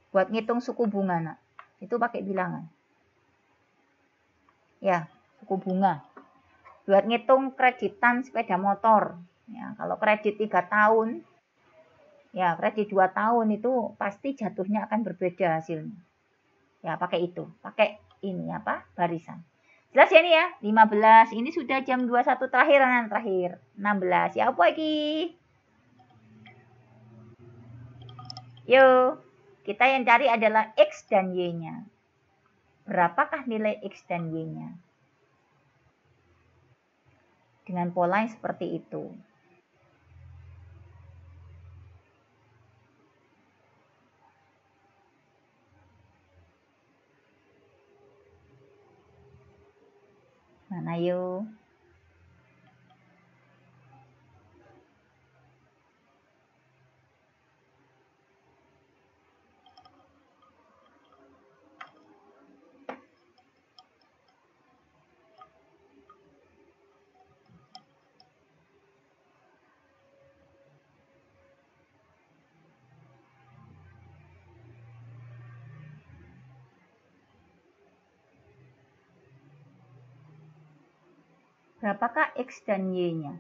Speaker 1: Buat ngitung suku bunga, nak. Itu pakai bilangan. Ya, suku bunga. Buat ngitung kreditan sepeda motor. Ya, kalau kredit 3 tahun, ya kredit 2 tahun itu pasti jatuhnya akan berbeda hasilnya. Ya, pakai itu. Pakai ini apa? Barisan. Jelas ya ini ya? 15. Ini sudah jam 21 terakhir, kan? Terakhir. 16. Ya apa lagi? Yuk. Kita yang cari adalah X dan Y-nya. Berapakah nilai X dan Y-nya? Dengan pola yang seperti itu. Mana yuk? Berapakah X dan Y-nya?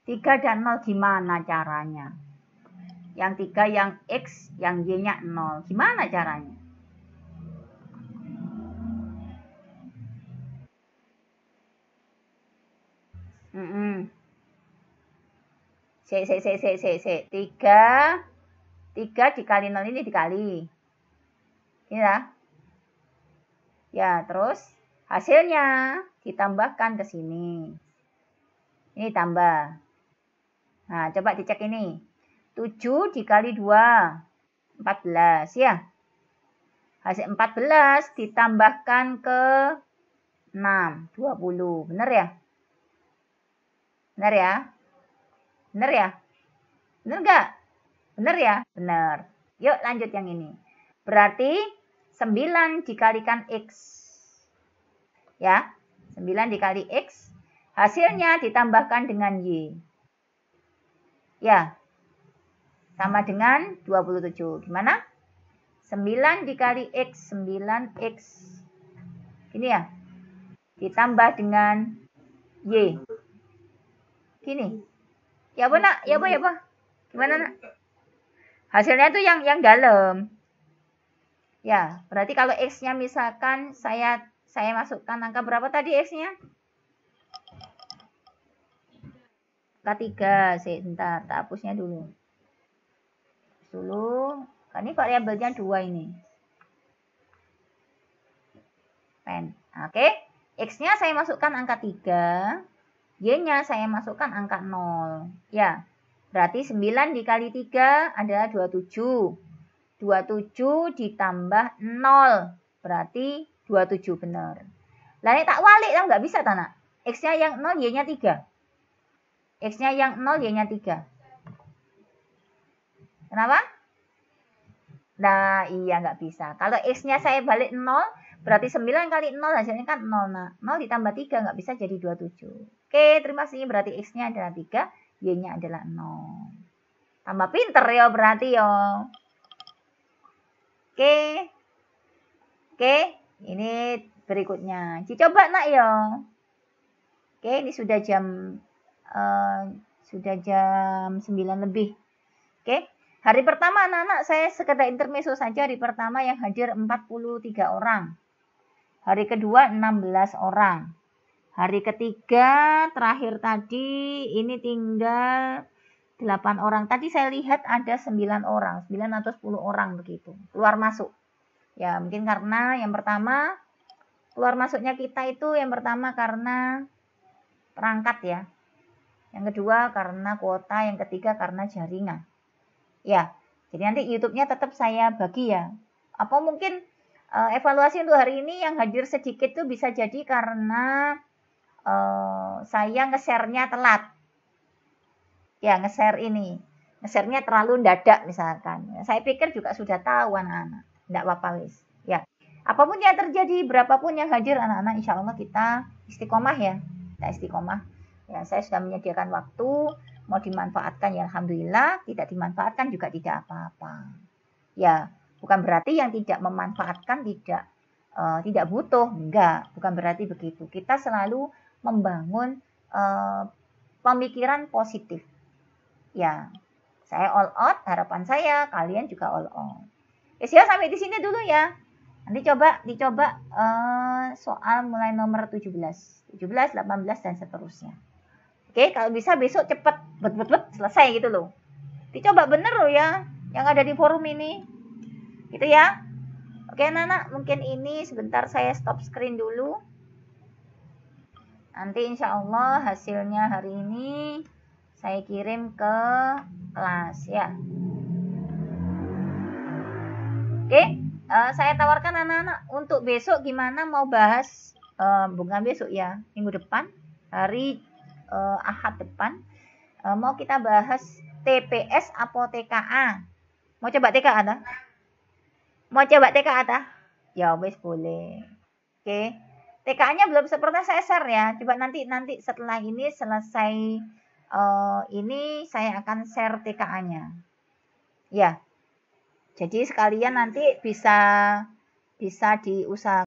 Speaker 1: Tiga dan 0 gimana caranya? Yang 3 yang X, yang Y-nya 0. Gimana caranya? Se. 3 dikali 0 ini dikali. Ini ya. Ya, terus hasilnya ditambahkan ke sini. Ini tambah. Nah, coba dicek ini. 7 dikali 2, 14 ya. Hasil 14 ditambahkan ke 6, 20. Benar ya? Benar ya? Benar ya? Benar nggak? Benar ya? Benar. Yuk lanjut yang ini. Berarti 9 dikalikan X. Ya, 9 dikali X. Hasilnya ditambahkan dengan Y. Ya, sama dengan 27. Gimana? 9 dikali X, 9X. Gini ya. Ditambah dengan Y. Gini. Ya apa nak? Ya apa? Gimana nak? Hasilnya itu yang dalam. Ya, berarti kalau X-nya misalkan saya masukkan angka berapa tadi X-nya? Angka 3. Sebentar, tak hapusnya dulu. Ini variabelnya 2 ini. Pen. Oke. X-nya saya masukkan angka 3. Y-nya saya masukkan angka 0. Ya. Berarti 9 dikali 3 adalah 27. 27 ditambah 0. Berarti 27 benar. Lah ini tak walik kan nggak bisa Tanah. X-nya yang 0, Y-nya 3. X-nya yang 0, Y-nya 3. Kenapa? Nah, iya nggak bisa. Kalau X-nya saya balik 0, berarti 9 kali 0 hasilnya kan 0. Nah, 0 ditambah 3 nggak bisa jadi 27. Oke, terima kasih. Berarti X-nya adalah 3, Y-nya adalah 0. Tambah pinter ya berarti ya. Oke, ini berikutnya. Dicoba nak ya. Oke, ini sudah jam 9 lebih. Oke, hari pertama anak-anak saya sekedar intermezzo saja. Hari pertama yang hadir 43 orang. Hari kedua 16 orang. Hari ketiga terakhir tadi ini tinggal 8 orang. Tadi saya lihat ada 9 orang, 9 atau 10 orang begitu. Keluar masuk. Ya, mungkin karena yang pertama keluar masuknya kita itu yang pertama karena perangkat ya. Yang kedua karena kuota, yang ketiga karena jaringan. Ya, jadi nanti YouTube-nya tetap saya bagi ya. Apa mungkin evaluasi untuk hari ini yang hadir sedikit tuh bisa jadi karena saya nge-share-nya telat. Ya, nge-share ini. Nge-share-nya terlalu dadak misalkan. Saya pikir juga sudah tahu anak-anak. Tidak apa-apa wis. Ya. Apapun yang terjadi, berapapun yang hadir anak-anak, insya Allah kita istiqomah ya. Kita istiqomah. Ya, saya sudah menyediakan waktu, mau dimanfaatkan ya alhamdulillah, tidak dimanfaatkan juga tidak apa-apa. Ya, bukan berarti yang tidak memanfaatkan tidak butuh, enggak, bukan berarti begitu. Kita selalu membangun pemikiran positif. Ya, saya all out, harapan saya kalian juga all out. Ya, sampai di sini dulu ya. Nanti dicoba soal mulai nomor 17, 18 dan seterusnya. Oke, kalau bisa besok cepet selesai gitu loh. Dicoba bener loh ya, yang ada di forum ini. Gitu ya. Oke anak-anak, mungkin ini sebentar saya stop screen dulu. Nanti insya Allah hasilnya hari ini saya kirim ke kelas ya. Oke, saya tawarkan anak-anak untuk besok gimana mau bahas, bukan besok ya, minggu depan, hari Ahad depan, mau kita bahas TPS atau TKA. Mau coba TKA tak? Mau coba TKA tak? Ya wes boleh. Oke, TKA-nya belum seperti saya share ya. Coba nanti setelah ini selesai ini saya akan share TKA-nya. Ya. Jadi sekalian nanti bisa diusahakan.